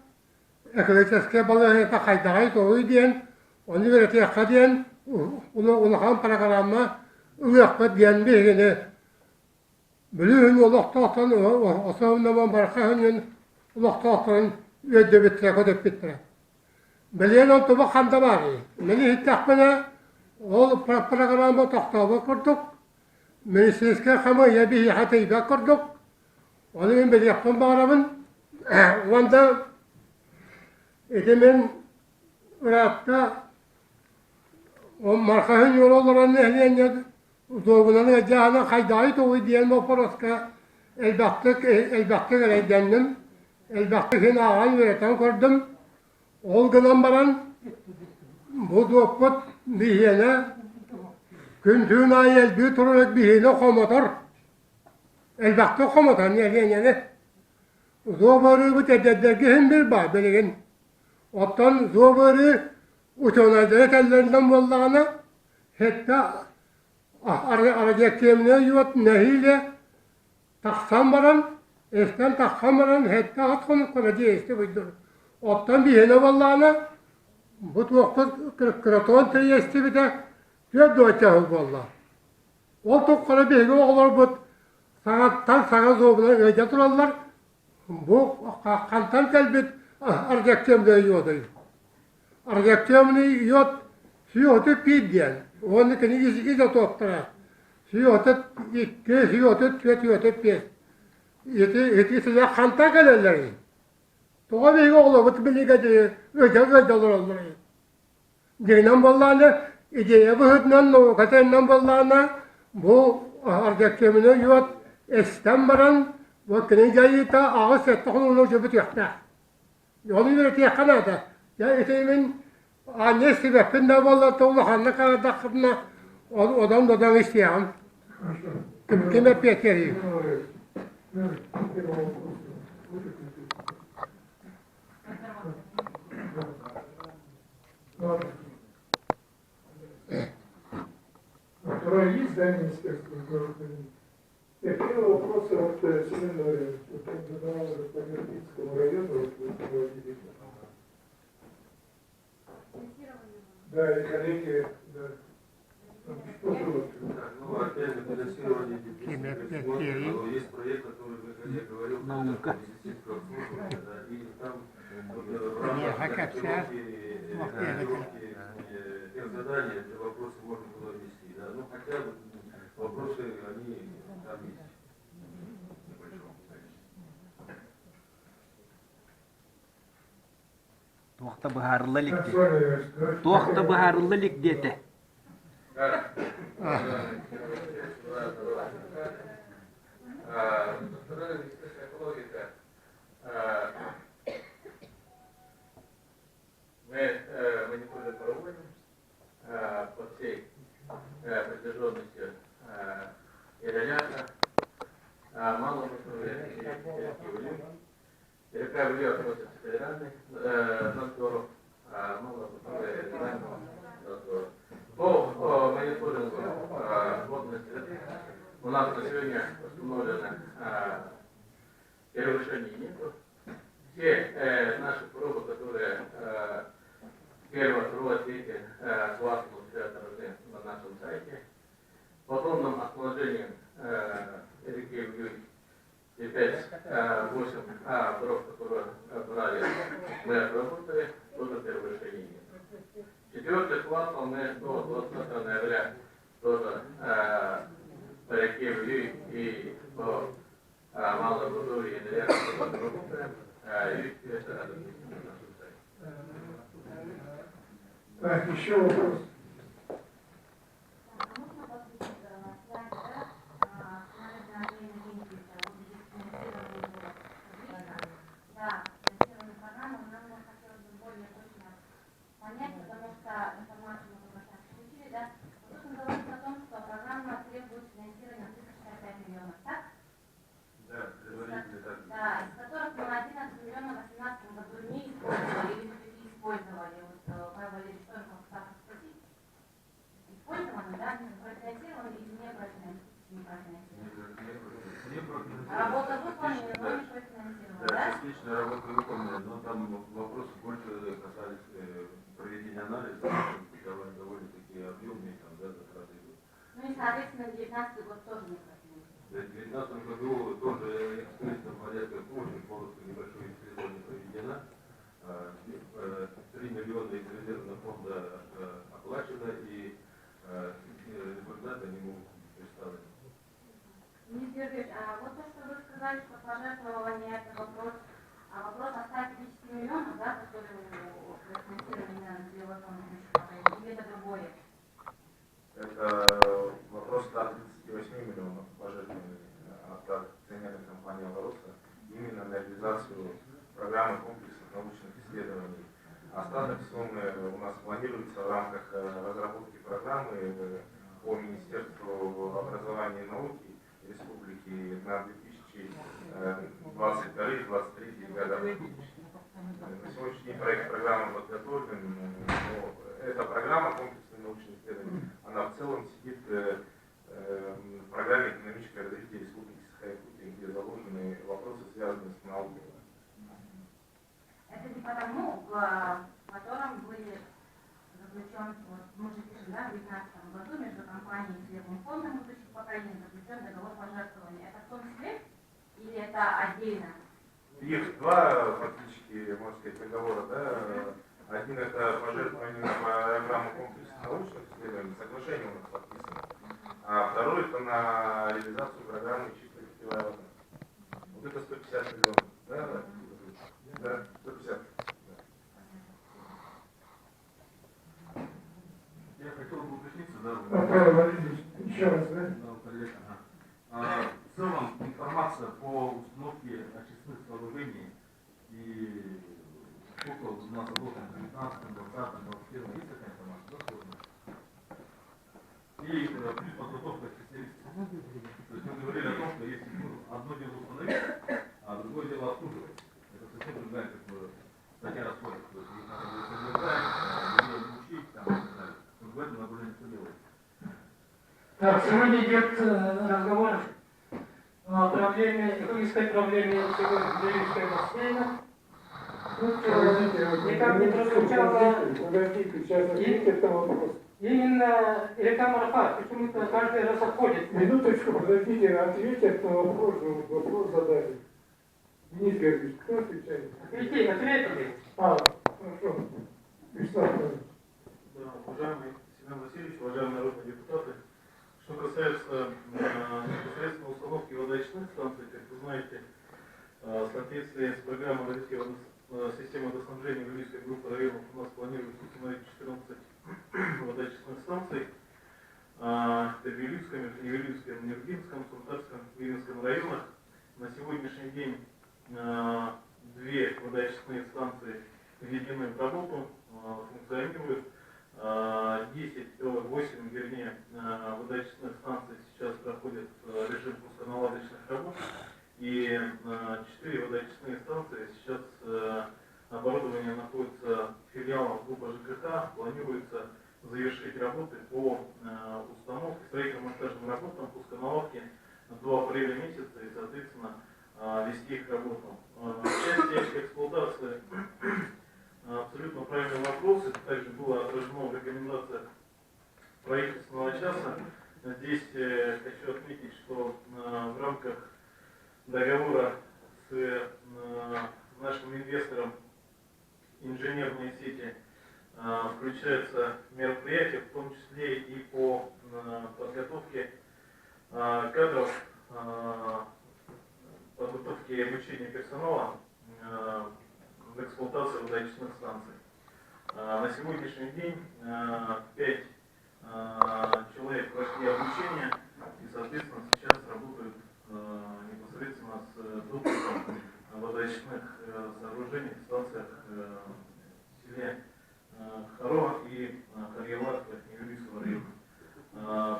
ekolojiske balığı ta kaydağay doğuy diyen, onu verete kadiyen, onu ham programma, uyakka diyen bir bülühün Allah toğatan, o savunma barkahının Allah toğatan ödü bitre kodep bitre. Beliyen on toba kanda bari. Meni hittakmana, o programma toğtaba kurduk, ministeriske kama yabihi hatayba kurduk, onu ben beli yaptım bağlamın, Vanda edemen Irak'ta o markahın yolu olan ehliyen doğulanın cahana kaydayı doğu diyen o poroska elbette geredendim. Elbette hin ağan üreten kurdum. Olgınan baran bu dokut bihine küntüğün ayel bir turuluk bihine komotor. Elbette komotor ehliyen yani. Zobarı bu teddedeki hem bir bağ belirgin. Ottan zobarı uçonacak ellerinden bollağına hatta arayacak kemine yuvat nehiyle taksan baran, esten taksan baran hatta at konuk konacağı işte buydur. Ottan bir hene bollağına bu tuğukta kraton teyesti bir de tüye doçağı bollağ. O tuğuklara bir hene oğlar bu sana zobuna öce durarlar. Bu kantan kalbet arayacak kemine yuvatayım. Arayacak kemine yuvat Süyotu pidyen. Onu kini izotoptara. Süyotu iki, süyotu tüyotu pis. Eti size kanta gelirler. Toğa bir oğlu bu tibili gedi. Öte olur. Dinen ballarını ideye bu hıdnan o katennen ballarını bu arkadaşlarımın yuvat estem baran bu kini jayita ağız ettiğin onu cebit yakta. Yolu yürütüye kanada. Ya eteğimin anne sebebinden vallahi toğlahanlık aradakına odan isteyem. Kime pekeriyim. Второе, есть здание Министерства здравоохранения? Первый вопрос от Семеновича. Вот он задавал по Мирпинскому району, вот вы проводили. Да, и коллеги, да. Что было? Ну, опять же, финансирование есть проект, который, как я говорил, медицинского обслуживания, да, и там в рамках корректировки тех заданий эти вопросы можно было ввести, да, ну хотя бы вопросы, они там есть. Tuoqta baharlılık de. Tuoqta baharlılık diyete. Мы мониторинг проводим по всей протяженности Иролята, малого Перекрывали относятся к федеральной надзору, малого надзору. По мониторингу водной среды у нас на сегодня установлено превышений нету. Все наши пробы, которые первого, второго, третьего класса все отражены на нашем сайте. По тоннам отложениям реки Юй и 5-8 дров, которые брали, мы отработали, тоже превышений нет. Четвертый класс мы до 20 ноября тоже по реке Юй и по Малой Бузуре и Ныряхе работаем. Так, еще вопрос. Да, тестированную программу нам хотелось бы более точно понять, потому что информацию мы только сейчас получили, да. Вот тут говорится о том, что программа требует финансирования 365 миллионов, так? Да, предварительно так. Да, из которых мы 11 миллионов в 2018 году не использовали или все-таки использовали. Вот Павел Валерьевич только хотел спросить. Использованы, да, профинансированы или не профинансированы? Работа выполнена, но не профинансирована, да? Частично работа выполнена, но там вопросы больше касались проведения анализа, довольно-таки объемные, там, да, затраты идут. Ну и, соответственно, 2019 год тоже не профинансирован. В 2019 году тоже экспертным порядком очень коротко небольшое исследование проведено. 3 миллиона из резервного фонда оплачено, и результаты не могут быть представлены. Денис Георгиевич, а вот то, что вы сказали, что пожертвование это вопрос, вопрос о 150 миллионов, да, которые профинансированы на деловом или это другое? Это вопрос 138 миллионов пожертвований от акционерной компании «Алроса» именно на реализацию программы комплексных научных исследований. Остаток суммы у нас планируется в рамках разработки программы по Министерству образования и науки Республики на 2022-2023 года. На сегодняшний день проект программы подготовлен. Эта программа комплексных научных исследований, она в целом сидит в программе экономического развития Республики Саха-Якутия, где заложены вопросы, связанные с наукой. Это не потому, в котором были заключен, вот, мы же пишем, да, в 2019 году между компанией и Светлым фондом будущих поколений заключен договор пожертвования. Это в том числе или это отдельно? Их два фактически, можно сказать, договора, да. Один это пожертвование на программу комплексных научных исследований, соглашение у нас подписано. А второй это на реализацию программы «Чистая питьевая вода». Вот это 150 миллионов. Да, да? Да, 150. Я хотел бы уточниться, да, Павел Валерьевич, еще раз, да? да, коллег, ага. В целом информация по установке очистных сооружений и сколько у нас отложено в 19, 20, 21, есть такая информация, да, сложная? И плюс подготовка специалистов. То есть мы говорили о том, что если одно дело установить, а другое дело обслуживать. Это совсем другая как бы статья расходов. То есть их надо будет содержать, ее научить, там, и так далее. Вот в этом направлении что делать? Так, сегодня идет разговор о проблеме, экологической проблеме Ливийского бассейна. Тут никак не прозвучало Подождите, сейчас ответит на вопрос. именно Илька Марфа, почему-то каждый раз отходит. Минуточку, подождите, ответят на вопрос задали. Денис Георгиевич, кто отвечает? Ответили. Хорошо. Вячеслав Павлович. Да, уважаемый Семен Васильевич, уважаемые народные депутаты, что касается непосредственно установки водоочистных станций, как вы знаете, в соответствии с программой развития системы водоснабжения Ливийской группы районов у нас планируется установить 14 водоочистных станций. Это в Вилюйском, Нергинском, Сунтарском, Виленском районах. На сегодняшний день 2 водоочистные станции введены в работу, функционируют. 8 водоочистных станций сейчас проходят режим пусконаладочных работ. И 4 водоочистные станции сейчас оборудование находится филиалом группы ЖКХ. Планируется завершить работы по установке, строительно-монтажным работам пусконаладки до апреля месяца и, соответственно, вести их работу. В части эксплуатации абсолютно правильный вопрос. Это также было отражено в рекомендациях правительственного часа. Здесь хочу отметить, что в рамках договора с нашим инвестором инженерные сети включаются мероприятия, в том числе и по подготовке кадров, подготовке и обучению персонала в эксплуатации водоочистных станций. На сегодняшний день 5 человек прошли обучение и, соответственно, сейчас работают непосредственно с допуском водоочистных сооружений в станциях в селе Харо и Харьялат Верхнеюрийского района.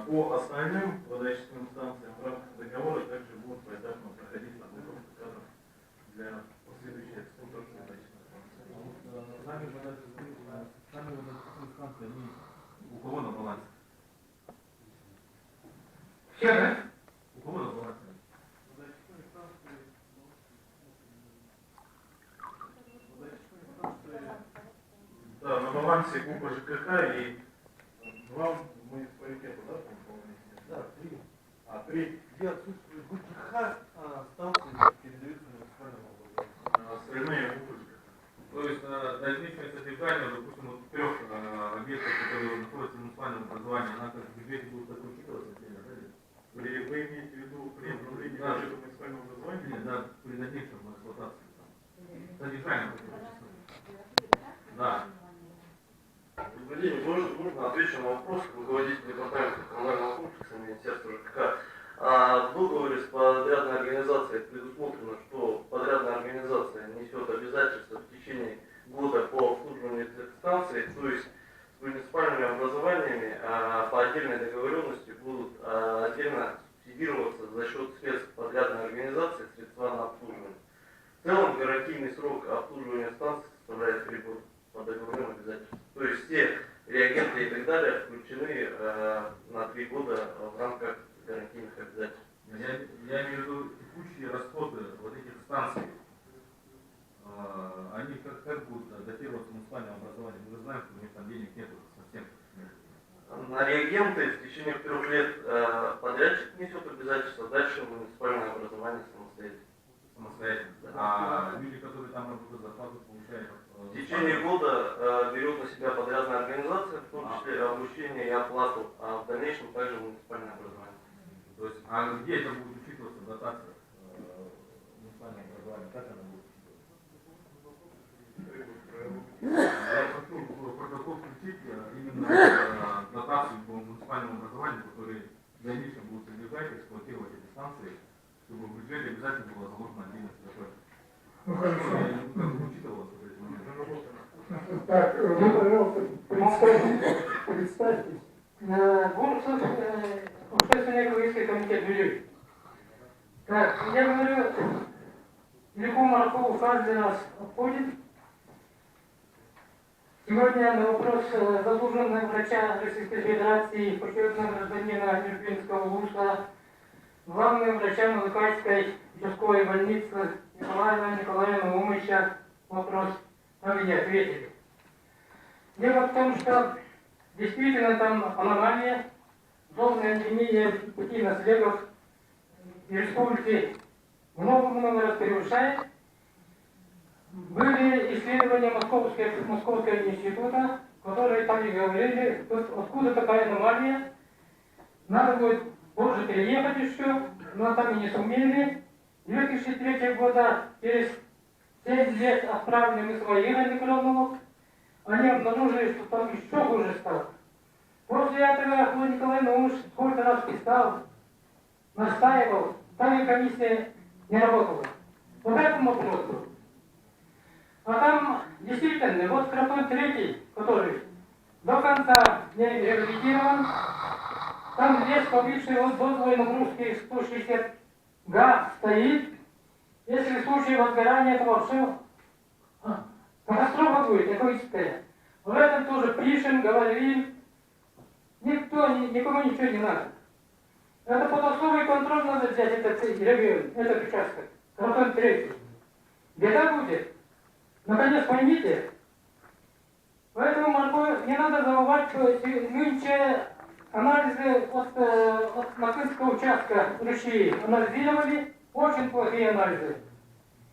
По остальным водоочистным станциям в рамках договора также будут поэтапно проходить подготовка кадров для последующей эксплуатации водоочистных станций. Сами водоочистные станции, они у кого на балансе? Все, да? У кого на балансе? Да, на балансе группы ЖКХ и 2 муниципалитета, да, по-моему? Да, 3. 3. Где отсутствует ГКХ, станции передаются муниципальному образованию. Остальные группы ЖКХ. То есть дальнейшее содержание, допустим, вот 3 объектов, которые находятся в муниципальном образовании, она как в бюджете будет так учитываться отдельно, да? Вы имеете в виду при обновлении бюджета муниципального образования? Нет, да, при дальнейшем эксплуатации. Содержание. Да. Владимир, можно отвечу на вопрос руководителя департамента коммунального комплекса Министерства ЖКХ. В договоре с подрядной организацией предусмотрено, что подрядная организация несет обязательства в течение года по обслуживанию этих станций, то есть с муниципальными образованиями по отдельной договоренности будут отдельно субсидироваться за счет средств подрядной организации средства на обслуживание. В целом гарантийный срок обслуживания станций составляет 3 года по договорным обязательствам. То есть все реагенты и так далее включены на 3 года в рамках гарантийных обязательств. Я имею в виду текущие расходы вот этих станций. Они как будут датироваться муниципальным образованием? Мы же знаем, что у них там денег нет совсем. На реагенты в течение 3 лет подрядчик несет обязательства, дальше муниципальное образование самостоятельно. Самостоятельно. А люди, которые там работают, зарплату получают? В течение года берет на себя подрядная организация, в том числе обучение и оплату, а в дальнейшем также муниципальное образование. То есть, а где это будет учитываться дотация муниципального образования? Как она будет учитываться? Я прошу в протокол включить именно дотацию по муниципальному образованию, которые в дальнейшем будут содержать, эксплуатировать эти станции, чтобы в бюджете обязательно было заложено отдельность такой. Ну хорошо. Я не учитывалось вот эти моменты. Так, вы, пожалуйста, представьтесь. Бурцев, общественный экологический комитет Бирюй. Так, я говорю, легко Маркову каждый раз обходит. Сегодня на вопрос заслуженного врача Российской Федерации, почетного гражданина Ирпинского вуза, главным врачам Лыкайской участковой больницы Николаевна Умыча вопрос нам не ответили. Дело в том, что действительно там аномалия, злобная эндемия пути наследов и республики много раз превышает. Были исследования Московского института, которые там и говорили, откуда такая аномалия. Надо будет позже переехать еще, но там и не сумели. 2003 года, через 7 лет отправили мы своих радиколог, они обнаружили, что там еще хуже стало. После этого Николай Наумович сколько раз писал, настаивал, там и комиссия не работала. По этому вопросу. А там действительно, вот Кротон третий, который до конца не реабилитирован, там лес побивший от дозовой нагрузки 160 га стоит. Если в случае возгорания, то вообще катастрофа будет, экологическая. В этом тоже пишем, говорим. Никому ничего не надо. Это под особый контроль надо взять этот регион, этот участок. Кротон третий. Беда будет. Наконец поймите. Поэтому, Марко, не надо забывать, что нынче анализы от Макынского участка России анализировали, очень плохие анализы.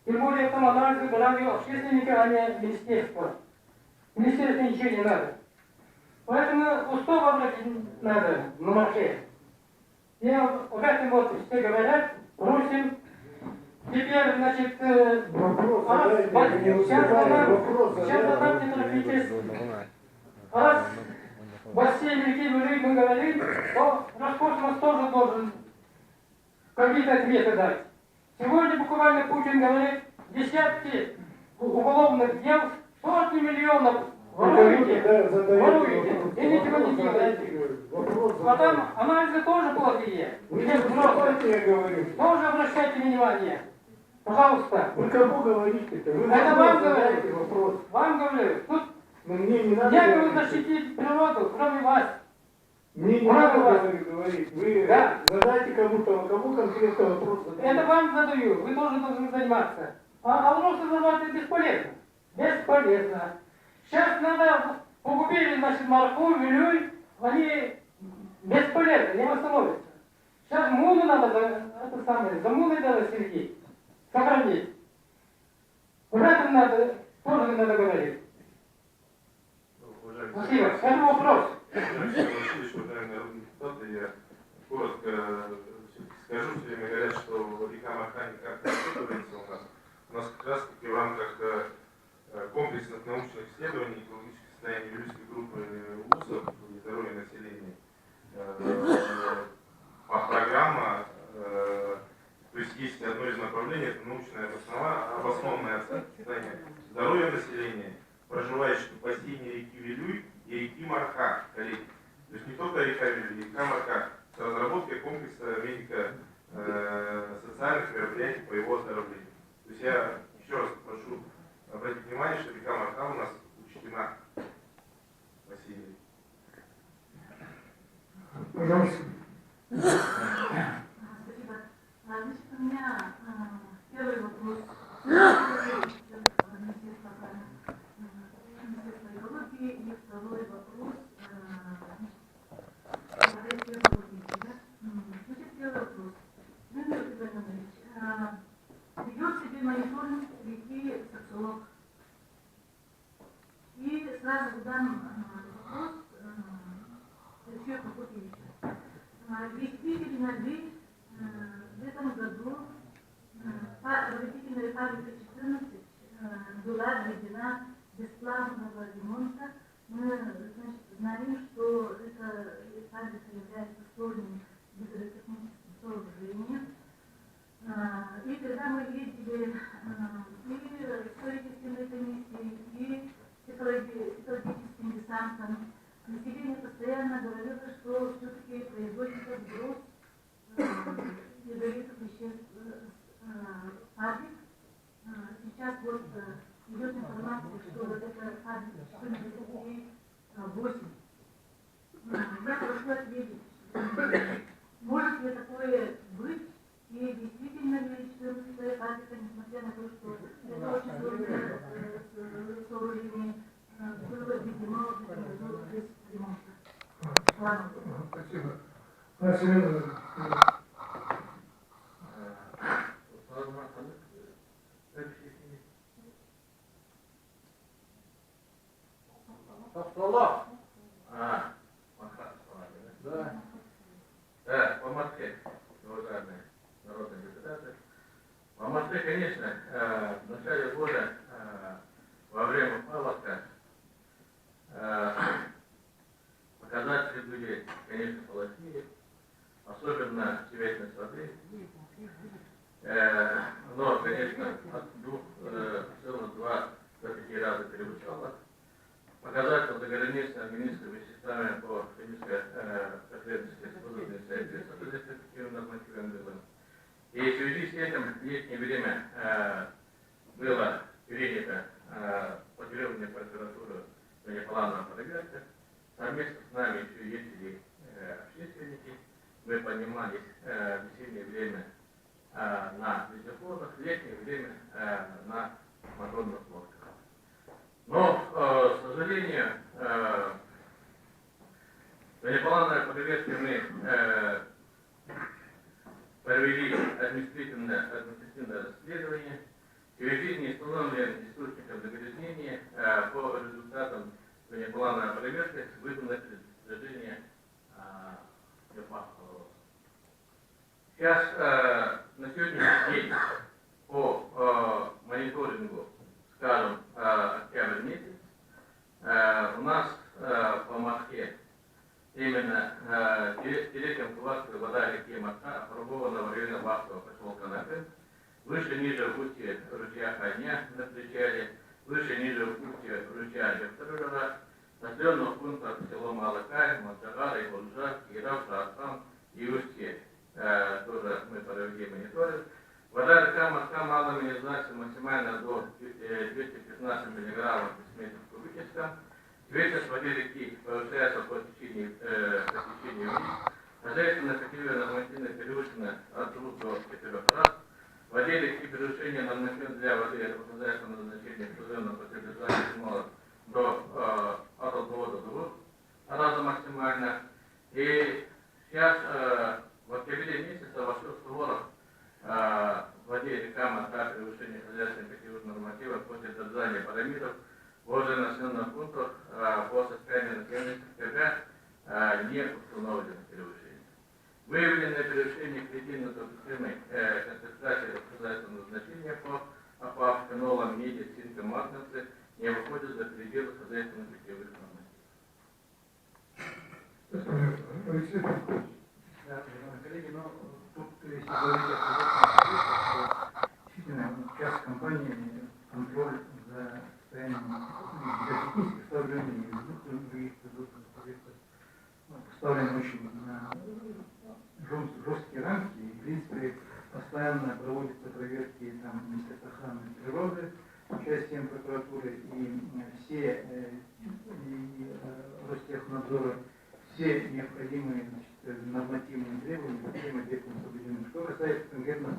Тем более там анализы брали общественника, а не министерства. Министерству ничего не надо. Поэтому устав обратить надо на марше. И об этом вот все говорят, просим. Теперь, значит, сейчас задам, не торопитесь. Раз бассейн реки Бирюй мы говорим, то Роскосмос тоже должен какие-то ответы дать. Сегодня буквально Путин говорит, десятки уголовных дел, сотни миллионов воруете, и ничего не делаете. А там анализы тоже плохие. Тоже обращайте внимание. Пожалуйста. Вы кому говорите-то? Это вам говорю. Вам говорю. Тут мне не надо некому защитить природу, кроме вас. Мне не надо говорить. Вы задайте кому конкретно вопрос. Это вам задаю. Вы тоже должны заниматься. А вопросы задавать это бесполезно. Бесполезно. Сейчас надо погубили, значит, Марку, Вилюй. Они бесполезны, не восстановятся. Сейчас Муну надо, это самое, за Муной надо следить. Сохранить. В этом надо, тоже не надо говорить. Спасибо. Это вопрос. Я коротко скажу, все время говорят, что река Марха никак не исследуется у нас. У нас как раз таки в рамках комплексных научных исследований экологического состояния Вилюйской группы ВУЗов и здоровья населения программа, то есть есть одно из направлений, это научная обоснованная оценка состояния здоровья населения, проживающих в бассейне реки Вилюй и реки Марха, коллеги. То есть не только река Вилюй, река Марха, с разработкой комплекса медико-социальных мероприятий по его оздоровлению. То есть я еще раз прошу обратить внимание, что река Марха у нас учтена в бассейне. Пожалуйста. Спасибо. Значит, у меня первый вопрос. Министерство экологии и второй вопрос. Значит, первый вопрос. Дмитрий Иванович, ведет себе мониторинг реки Саксолок. сразу задам вопрос Алексею Прокопьевичу. Действительно ли в этом году родительная фабрика 14 была введена бесплатного ремонта? Мы, значит, знаем, что эта фабрика является сложным гидротехническим сооружением. И когда мы ездили и с правительственной комиссией, и с экологическим десантом, население постоянно говорило, что все-таки производится сброс ядовитых веществ фабрик. Сейчас вот идет информация, что вот эта фабрика 14-8. Я прошу ответить, может ли такое быть, и действительно ли 14-я фабрика, несмотря на то, что это очень сложное сооружение, было введено в этом году без ремонта? Ладно. Спасибо. Да, по Москве, уважаемые народные депутаты. По Москве, конечно, в начале года, во время паводка, показатели были, конечно, плохие, особенно себятельность воды. Но, конечно, от 2,2 до 5 раза перевышало. Показатель заграничными министрами веществами по химической последовательности способности соответствует эффективным нормативным делам. И в связи с этим в летнее время было принято поддерживание температуры внепланового проверки. Совместно с нами еще ездили общественники. Мы поднимались в весеннее время на вездеходах, в летнее время на моторных лодках. Но, к сожалению, внеплановой проверки мы провели административное расследование. И в связи с неустановленным источником загрязнения по результатам внеплановой проверки выдано предложение безопасного роста. Сейчас, на сегодняшний день, по мониторингу, скажем, октябрь месяц, у нас по Москве именно тереком Кулацкая вода реки Москва опробована в районе Бахтова поселка Напин, выше-ниже в устье ручья Ханя на причале, выше-ниже в устье ручья Левторова, населенных пунктах село Малакай, Монтагара, Ибунжа, Кирав, Шахтам и устье. Тоже мы провели мониторинг. Вода река Москва малыми изначально максимально до 215 мг в метр кубическом. Вес воды реки повышается по течению вниз. Хозяйственное эффективное нормативное превышено от 2 до 4 раз. В воде реки превышение нормативного для воды хозяйственного назначения определенного по содержанию до от 1 до 2 раза максимально. И сейчас в октябре месяце во всех створах в воде река Москва превышение хозяйственных эффективных нормативов после содержания параметров возле населенных пунктов по состоянию населения КГ не установлено превышение. Выявленное превышение предельно допустимой концентрации хозяйственного значения по АПА, фенолам, меди, цинка, магницы не выходит за пределы хозяйственных эффективных нормативов. Да, коллеги, но тут, если говорить о действительно, сейчас компания контроль за состоянием технических сооружений и других продуктов поставлены очень жесткие рамки, и, в принципе, постоянно проводятся проверки там, Министерства охраны природы, участием прокуратуры, и все Ростехнадзора, все необходимые нормативные требования по всем объектам соблюдены. Что касается конкретно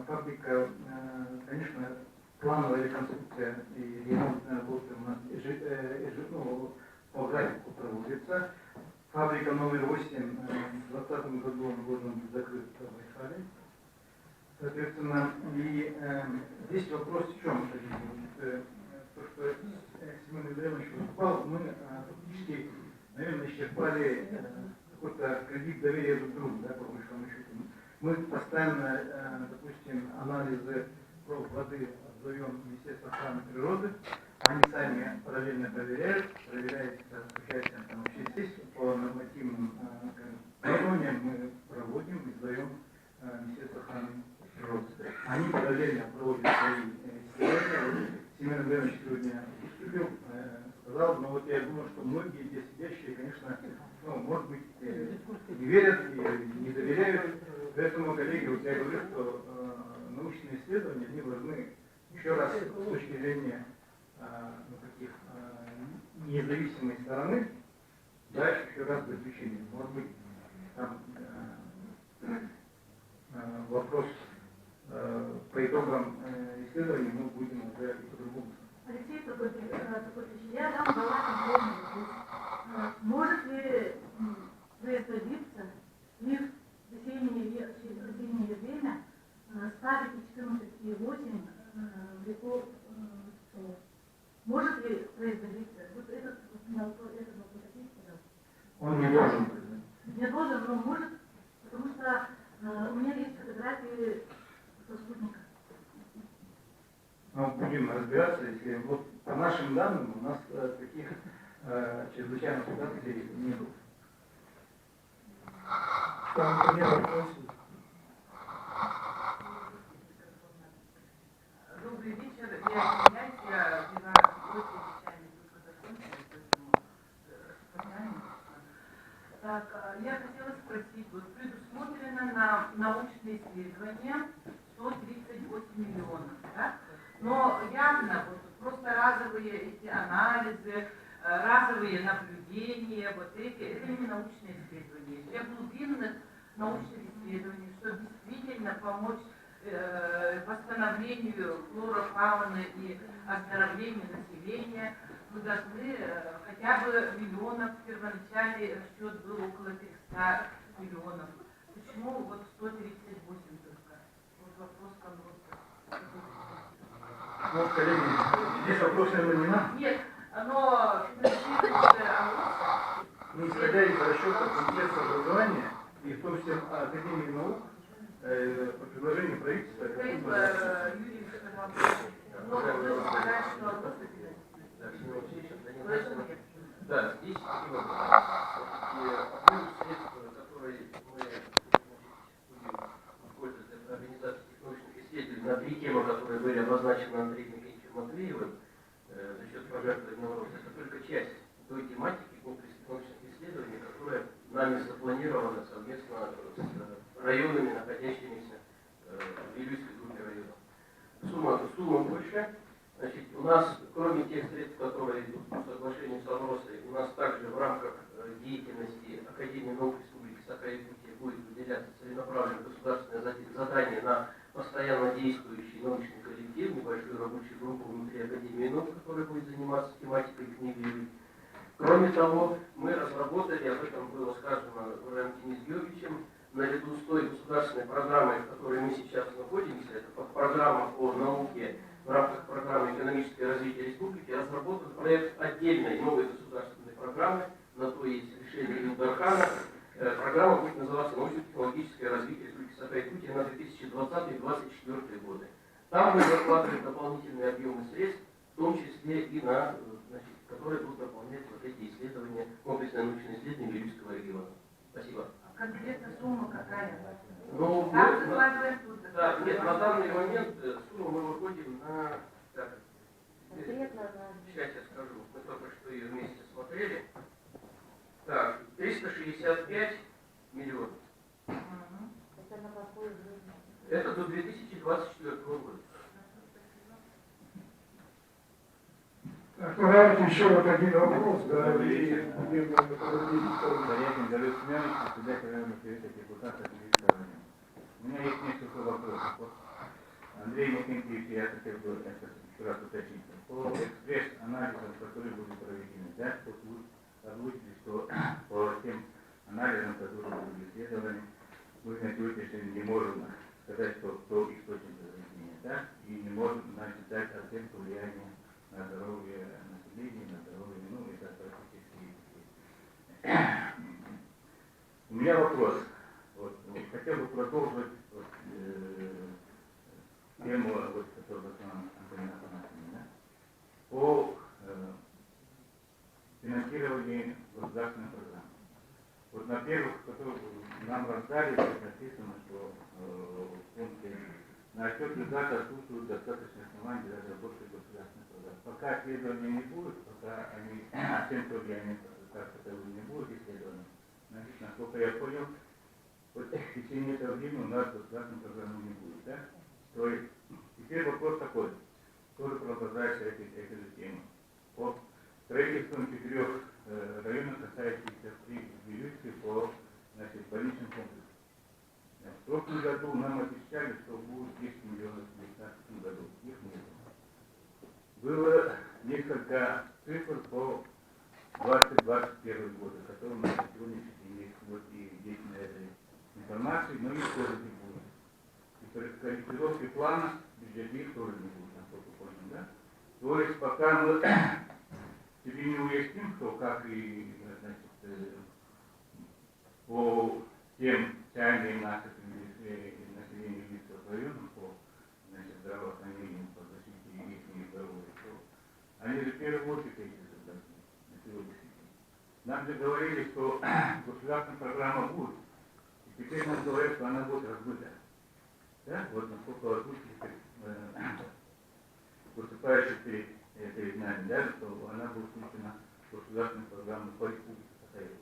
фабрика, конечно, плановая реконструкция и ремонтная работа у нас по графику проводится. Фабрика номер 8 в 2020 году он должен быть закрыт в Байкале. Соответственно, и здесь вопрос в чем? То, что Семен Андреевич выступал, мы фактически, наверное, исчерпали какой-то кредит доверия друг к другу, да, по большому счету. Мы постоянно, допустим, анализы проб воды отдаем Министерству охраны природы, они сами параллельно проверяют с участием там, общей сессии по нормативным требованиям мы проводим и сдаем Министерству охраны природы. Они параллельно проводят свои исследования. Семен Андреевич сегодня выступил, сказал, но вот я думаю, что многие здесь сидящие, конечно, ну, может быть, не верят и не доверяют. Поэтому, коллеги, вот я говорю, что научные исследования, они должны еще раз с точки зрения независимой стороны дать еще раз заключение. Может быть, там вопрос по итогам исследований мы будем уже и по-другому. Алексей Прокопьевич, я дам была конкретный вопрос. Может ли производиться и в осеннее время ставить 14,8 в реку Псов? Может ли производиться? Вот этот вопрос ответьте, пожалуйста. Он не должен. Не должен, но может, потому что у меня есть фотографии со спутника. Ну, будем разбираться, если вот по нашим данным у нас таких чрезвычайных ситуаций не было. Там нет вопросов. Добрый вечер. Я извиняюсь, я взяла гости, обещали только закончили, поэтому распространяем. Так, я хотела спросить, вот предусмотрено на научные исследования 138 миллионов, да? Но явно вот просто разовые эти анализы, разовые наблюдения, вот эти, это не научные исследования. Для глубинных научных исследований, чтобы действительно помочь восстановлению флоры, фауны и оздоровлению населения, мы должны хотя бы миллионов, первоначальный расчет был около 300 миллионов. Почему вот 138 только? Вот вопрос к вам. Ну, коллеги, здесь вопрос, наверное, не нам. Нет, но финансируется Мы, исходя из расчетов Министерства образования и в том числе Академии наук, по предложению правительства... Юрий но вы сказали, что вопрос Да, здесь такие вопросы. Одно из средств, которые мы будем использовать для организации научных исследований на 3 темы, которые были обозначены Андреем Никитичем Матвеевым за счет пожертвования роста, это только часть той тематики комплексных научных исследований, которая нами запланирована совместно с районами, находящимися в Вилюйской группе районов. Сумма больше. Значит, у нас, кроме тех средств, которые идут по соглашению с Алросой, у нас также в рамках деятельности Академии наук Республики Саха-Якутия будет выделяться целенаправленное государственное задание на постоянно действующий научный коллектив, небольшую рабочую группу внутри Академии наук, которая будет заниматься тематикой книги. Кроме того, мы разработали, об этом было сказано Иваном Денисовичем, наряду с той государственной программой, в которой мы сейчас находимся, это программа по науке в рамках программы «Экономическое развитие республики», разработан проект отдельной новой государственной программы, на то есть решение Илдархана. Программа будет называться «Научно-технологическое развитие Республики Саха-Якутия» на 2020-2024 годы. Там мы закладываем дополнительные объемы средств, в том числе и на, которые будут дополнять вот эти исследования, комплексные научные исследования Вилюйского региона. Спасибо. Конкретно сумма какая? Ну, Там закладываем тут. Да, нет, на данный момент сумму мы выходим на... Так, сейчас я скажу, мы только что ее вместе смотрели. Так, 365 миллионов. Это на какой год? Это до 2024 года. Так, ну давайте еще вот один вопрос, да, и будем проводить. Зарядный Галю Семенович, председатель районного совета депутата Вилюйского района. У меня есть несколько вопросов. Вот Андрей Никитич, я хотел бы это еще раз уточнить. По экспресс-анализам, которые будут проведены, да, озвучили, что по тем анализам, которые будут исследованы, мы на сегодняшний день не можем сказать, что кто источник загрязнения, да, и не можем дать оценку влияния на здоровье населения, тему, вот, которую Антонина Афанасьевна, да, по финансированию государственной программы. Вот на первых, которые нам раздали, написано, что в пункте на отчет бюджета отсутствуют достаточные основания для разработки государственной программы. Пока исследования не будет, пока они, тем, что они как таковые не будет исследования, значит, насколько я понял, вот в течение этого времени у нас государственной программы не будет, да? То есть, теперь вопрос такой, тоже продолжается этой же темы. По строительству 4 районов, касающихся Вилюйски по, значит, больничным комплексам. В прошлом году нам обещали, что будет 10 миллионов в 2019 году. Их нет. Было несколько цифр по 2021 году, которые мы на сегодняшний день есть. Вот и есть на этой информации, но их тоже не будет. И при корректировке плана бюджета их тоже не будет, насколько понял, да? То есть пока мы себе не уясним, что как и, значит, по тем чаяниям наших населения Вильского района, по, значит, здравоохранению, по защите их здоровья, то они же в первую очередь эти созданы на сегодняшний день. Нам же говорили, что государственная программа будет, и теперь нам говорят, что она будет разбыта. Да? Вот насколько озвучили выступающих перед нами, да, что она будет включена в государственную программу по республике Саха-Якутия.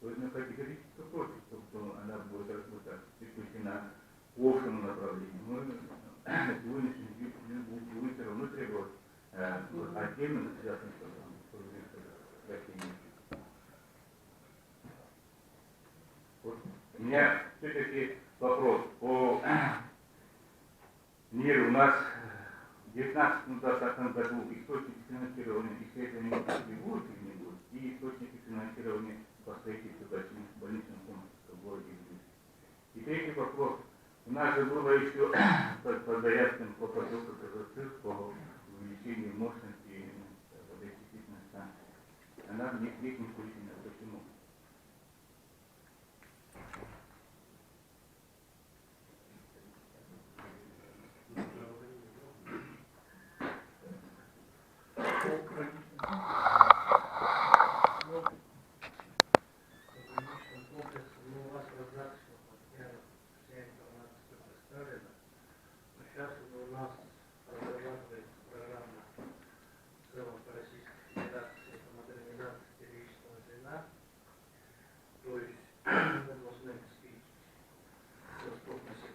То есть мы категорически против, что она будет разбыта, включена по общему направлению. Мы на сегодняшний день будем все равно требовать отдельно государственную программу, чтобы вот. У меня все-таки вопрос по миру. У нас в 2019-2020 году источники финансирования исследований не будет или не будет, и источники финансирования по строительству больничных комплексов в городе Вилюйск. И третий вопрос. У нас же было еще под заявками по подготовке КЗЦ по увеличению мощности водоочистительной станции. Она в них не включена. Почему?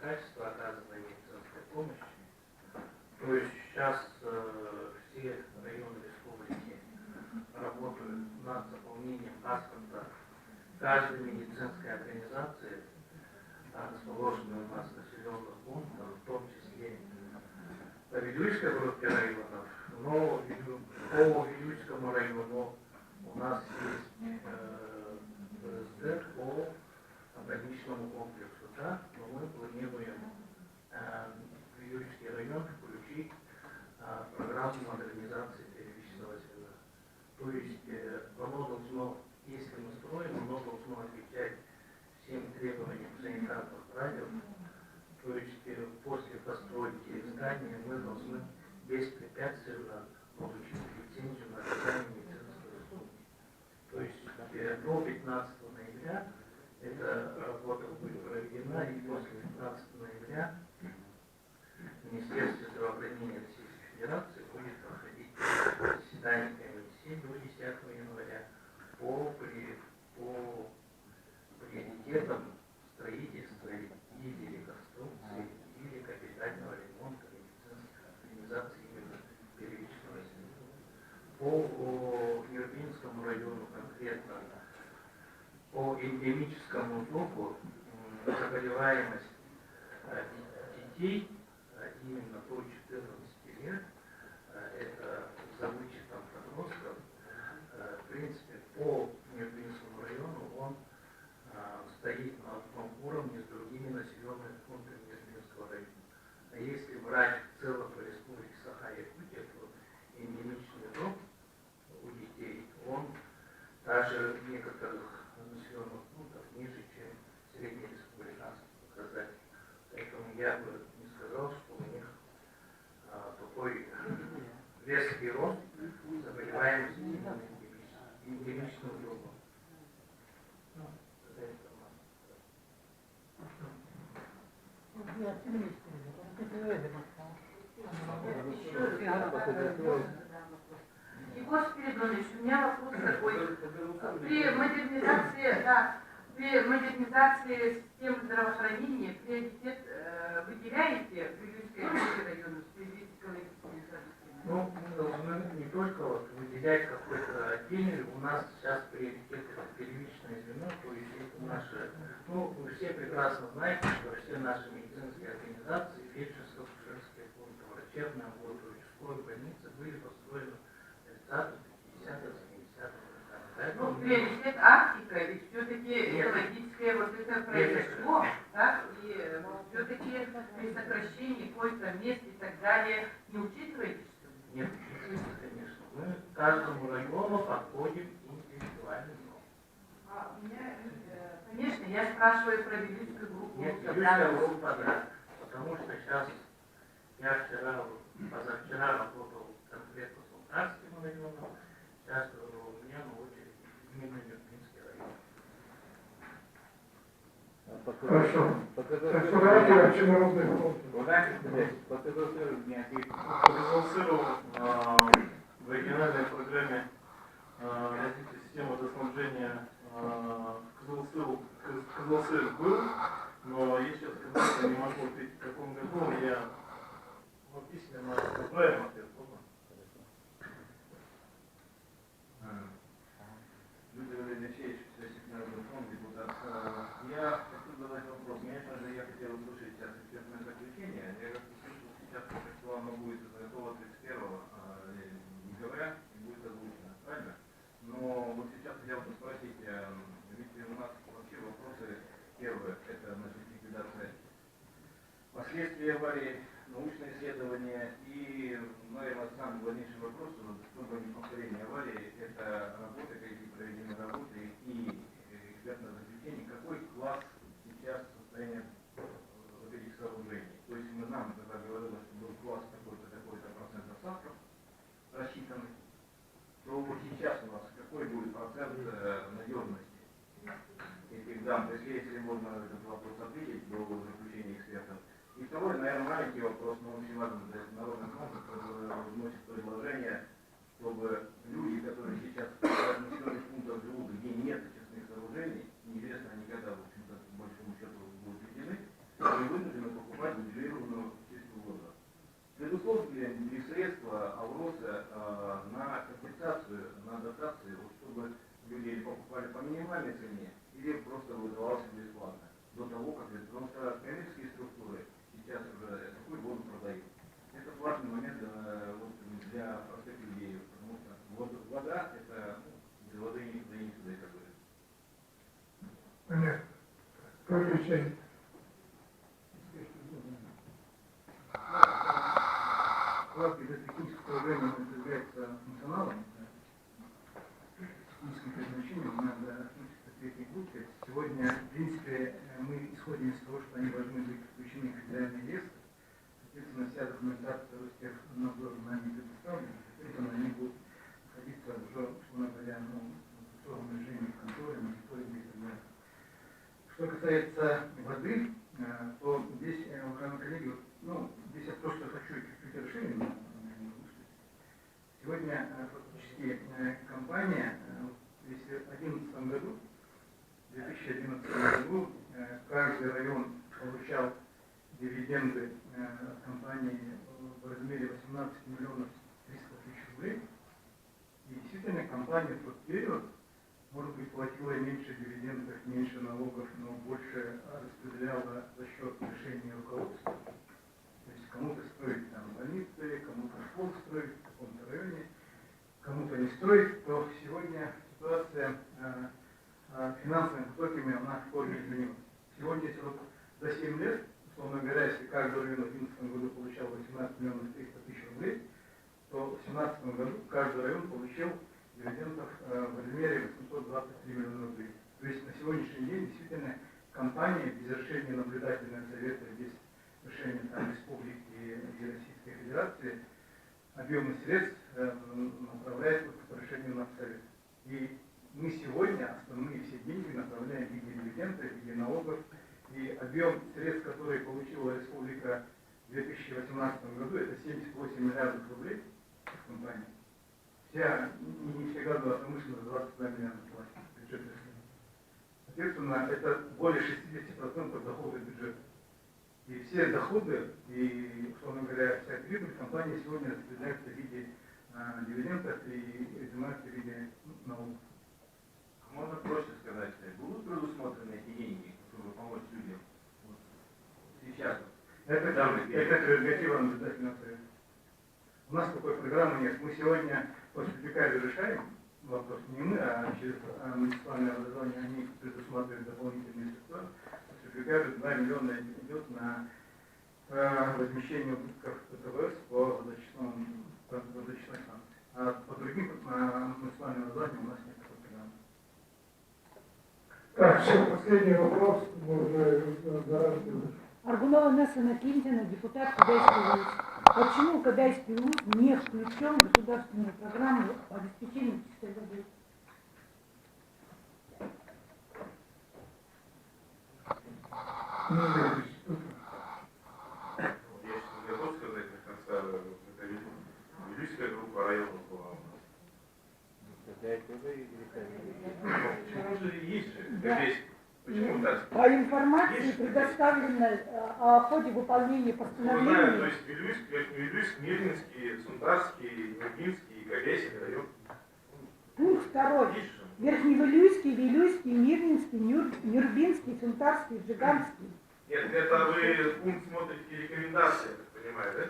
качество оказанной медицинской помощи. То есть сейчас все районы республики работают над заполнением паспорта каждой медицинской организации, расположенной у нас в населенных пунктах, в том числе по Вилюйской группе районов, но по Вилюйскому району у нас есть ПСД по больничному комплексу, да? Но мы планируем в Вилюйский район включить программу модернизации первичного звена. То есть оно должно, если мы строим, оно должно отвечать всем требованиям санитарных правил. То есть после постройки здания мы должны беспрепятственно получить лицензию на оказание медицинской услуги. То есть до 15 ноября эта работа будет проведена, и после 15 ноября Министерство здравоохранения Российской Федерации будет проходить заседание комиссии до 10 января по приоритетам строительства или реконструкции или капитального ремонта медицинских организаций именно первичного звена. По Ирбинскому району конкретно по эндемическому зону заболеваемость детей именно до 14 лет, это за вычетом подростков, в принципе, по Ирбинскому району он стоит на одном уровне с другими населенными пунктами Ирбинского района. А если брать в целом по республике Саха-Якутия, то эндемичный зон у детей, он даже в некоторых населенных пунктах ниже, чем среднереспубликанский показатель. Поэтому я бы не сказал, что у них резкий рост заболеваемости эпидемичным гриппом. Егор Спиридонович, у меня вопрос такой. При модернизации системы здравоохранения приоритет выделяете Прилюйской району в связи с экологическими событиями? Ну, мы должны не только вот выделять какой-то отдельный, у нас сейчас приоритет это первичное звено, то есть это наши, ну, вы все прекрасно знаете, что все наши медицинские организации, фельдшерско-акушерские пункты, врачебно-амбулаторные больницы были построены в 30-х, 50-х, 70-х годах. Ну, приоритет Арктика, и все-таки экологическое вот это произошло, так, и все-таки при сокращении какой-то мест и так далее, не учитываете, что ли? Нет, конечно. Мы к каждому району подходим индивидуально. Конечно, я спрашиваю про Вилюйскую группу. Нет, Вилюйская группа, да. Потому что сейчас, я позавчера работал конкретно с Луганским районом, сейчас у меня на очереди именно Юрминский район. Хорошо. Фотография общенародной фронт. Продемонстрировал в региональной программе развития системы водоснабжения Козлосыр был, но я сейчас конкретно не могу ответить, в каком году я письменно отправим ответ. Дмитрий Алексеевич, Народный фонд, депутат. Я хочу задать вопрос. Конечно же, я хотел услышать сейчас экспертное заключение. Я как-то слышал сейчас, что оно будет готово 31 декабря и будет озвучено. Правильно? Но вот сейчас хотел бы спросить, ведь у нас вообще вопросы первые, это значит ликвидация последствий аварии, научные исследования и, наверное, самый главнейший вопрос, чтобы не повторение аварии, это работы, какие проведены работы и экспертное заключение, какой класс сейчас состояние вот этих сооружений. То есть мы нам тогда говорилось, что был класс такой-то, такой-то процентов сахара рассчитанный, то вот сейчас у нас какой будет процент надежности этих данных, если можно этот вопрос ответить до заключения экспертов. И второй, наверное, маленький вопрос, но очень важный для Народного фронта, который вносит предложение, чтобы люди, которые сейчас в населенных пунктах живут, где нет очистных сооружений, неизвестно они когда, в общем-то, по большому счету будут введены, они вынуждены покупать бюджетированную чистую воду. Предусмотрены ли средства АВРОСа на компенсацию, на дотацию, вот, чтобы люди или покупали по минимальной цене, или просто выдавался бесплатно, до того, как это, потому что коммерческие структуры сейчас уже такую воду продают. Это важный момент для простых людей, потому что вода это без воды никуда не сюда, как говорится. Понятно. Включение. Вклад гидротехнического времени является функционалом, техническим предназначением, надо относиться к третьей группе. Сегодня, в принципе, мы исходим из того, что они должны быть включены в федеральный реестр. Соответственно, вся документация Ростехнадзора нами предоставлена, соответственно, они будут находиться уже, условно говоря, в строгом режиме контроля, мониторинга и так далее. Что касается воды, то здесь, уважаемые коллеги, здесь я просто хочу чуть-чуть расширить. Сегодня фактически компания, если в 2011 году, каждый район получал дивиденды от компании в размере 18 миллионов 300 тысяч рублей. И действительно компания в тот период, может быть, платила меньше дивидендов, меньше налогов, но больше распределяла за счет решения руководства. То есть кому-то строить там больницы, кому-то школу строить в каком-то районе, кому-то не строить, то сегодня ситуация финансовыми потоками, она в корне изменилась. Сегодня, если вот за 7 лет, условно говоря, если каждый район в 2011 году получал 18 миллионов 300 тысяч рублей, то в 2017 году каждый район получил дивидендов в размере 823 миллиона рублей. То есть на сегодняшний день действительно компания без решения наблюдательного совета, без решения там, республики и Российской Федерации, объемы средств направляет по решению на совет. И мы сегодня основные все деньги направляем в виде дивидендов, в виде налогов. И объем средств, которые получила республика в 2018 году, это 78 миллиардов рублей в компании. Вся нефтегазовая промышленность 22 миллиарда платит бюджет России. Соответственно, это более 60% дохода бюджета. И все доходы, и, условно говоря, вся прибыль компании сегодня распределяется в виде дивидендов и изымается в виде налогов. Можно проще сказать, будут предусмотрены эти деньги, чтобы помочь людям? Вот сейчас. Это прерогатива наблюдательного совета. У нас такой программы нет. Мы сегодня после ПК решаем вопрос, не мы, а через муниципальное образование они предусматривают дополнительные средства. После ПК 2 миллиона идет на возмещение убытков ПТВС по водочной станции. А по другим муниципальным образованиям у нас нет такой программы. Так, все, последний вопрос. Мы уже Аргунова Несана Кинтина, депутат Кадайский ВУЗ. Почему Кадайский ВУЗ не включен в государственную программу обеспечения чистой воды? Я сейчас не готов сказать до конца, это Вилюйская группа районов была у нас. Почему же есть же? Здесь. Почему так? По информации, предоставленной о ходе выполнения Ну, знаю, то постановления, есть Вилюйск, Мирнинский, Сунтарский, Нургинский, Кагайский район. пункт 2. Верхневилюйский, Вилюйский, Мирнинский, Нюрбинский, Сунтарский, Джиганский. Нет, это вы пункт смотрите рекомендации, я так понимаю, да?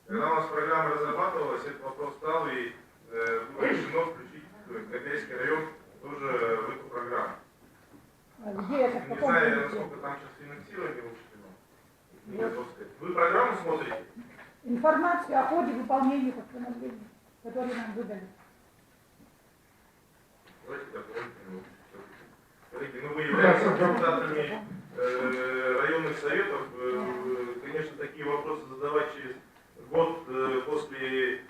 Когда у нас программа разрабатывалась, этот вопрос стал, и было решено включить Кагайский район тоже в эту программу. Где это, в Не каком знаю, пункте? насколько там сейчас финансирование учтено. Не готов сказать. Вы программу смотрите? Информацию о ходе выполнения постановления, которые нам выдали. Давайте дополнительно. Коллеги, ну вы являетесь депутатами районных советов. Конечно, такие вопросы задавать через год после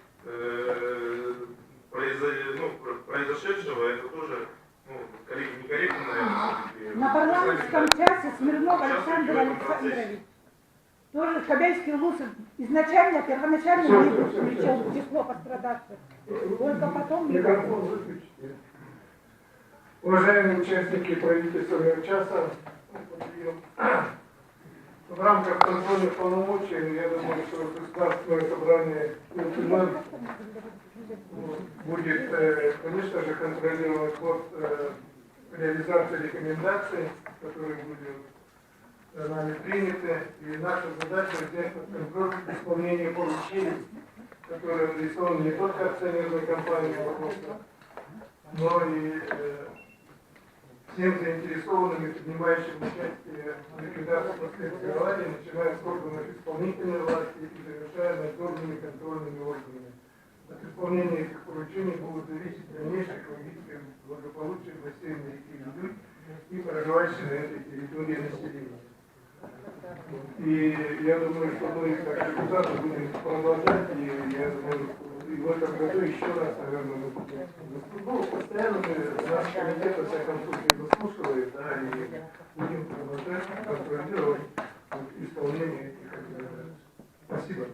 произошедшего, это тоже, коллеги, некорректно, наверное. На парламентском часе Смирнов Александр Александрович, тоже Кадайский ВУЗ изначально, первоначально не был включен в число пострадавших. Только потом микрофон выключите. Уважаемые участники правительственного часа, в рамках контрольных полномочий, я думаю, что государственное собрание будет, конечно же, контролировать ход реализации рекомендаций, которые будут нами приняты. И наша задача взять под контроль исполнение поручений, которые адресованы не только акционерной компании вопроса, но и всем заинтересованным и принимающим участие в ликвидации последствий аварии, начиная с органов исполнительной власти и завершая надзорными и контрольными органами. От исполнения этих поручений будут зависеть дальнейшее экологическое благополучие бассейна реки Вилюй и проживающих на этой территории населения. И я думаю, что мы как депутаты будем продолжать, и я думаю, и в этом году еще раз, наверное, мы будем. Ну, постоянно наш комитет, во всяком случае, заслушивает, да, и будем продолжать контролировать исполнение этих. Спасибо.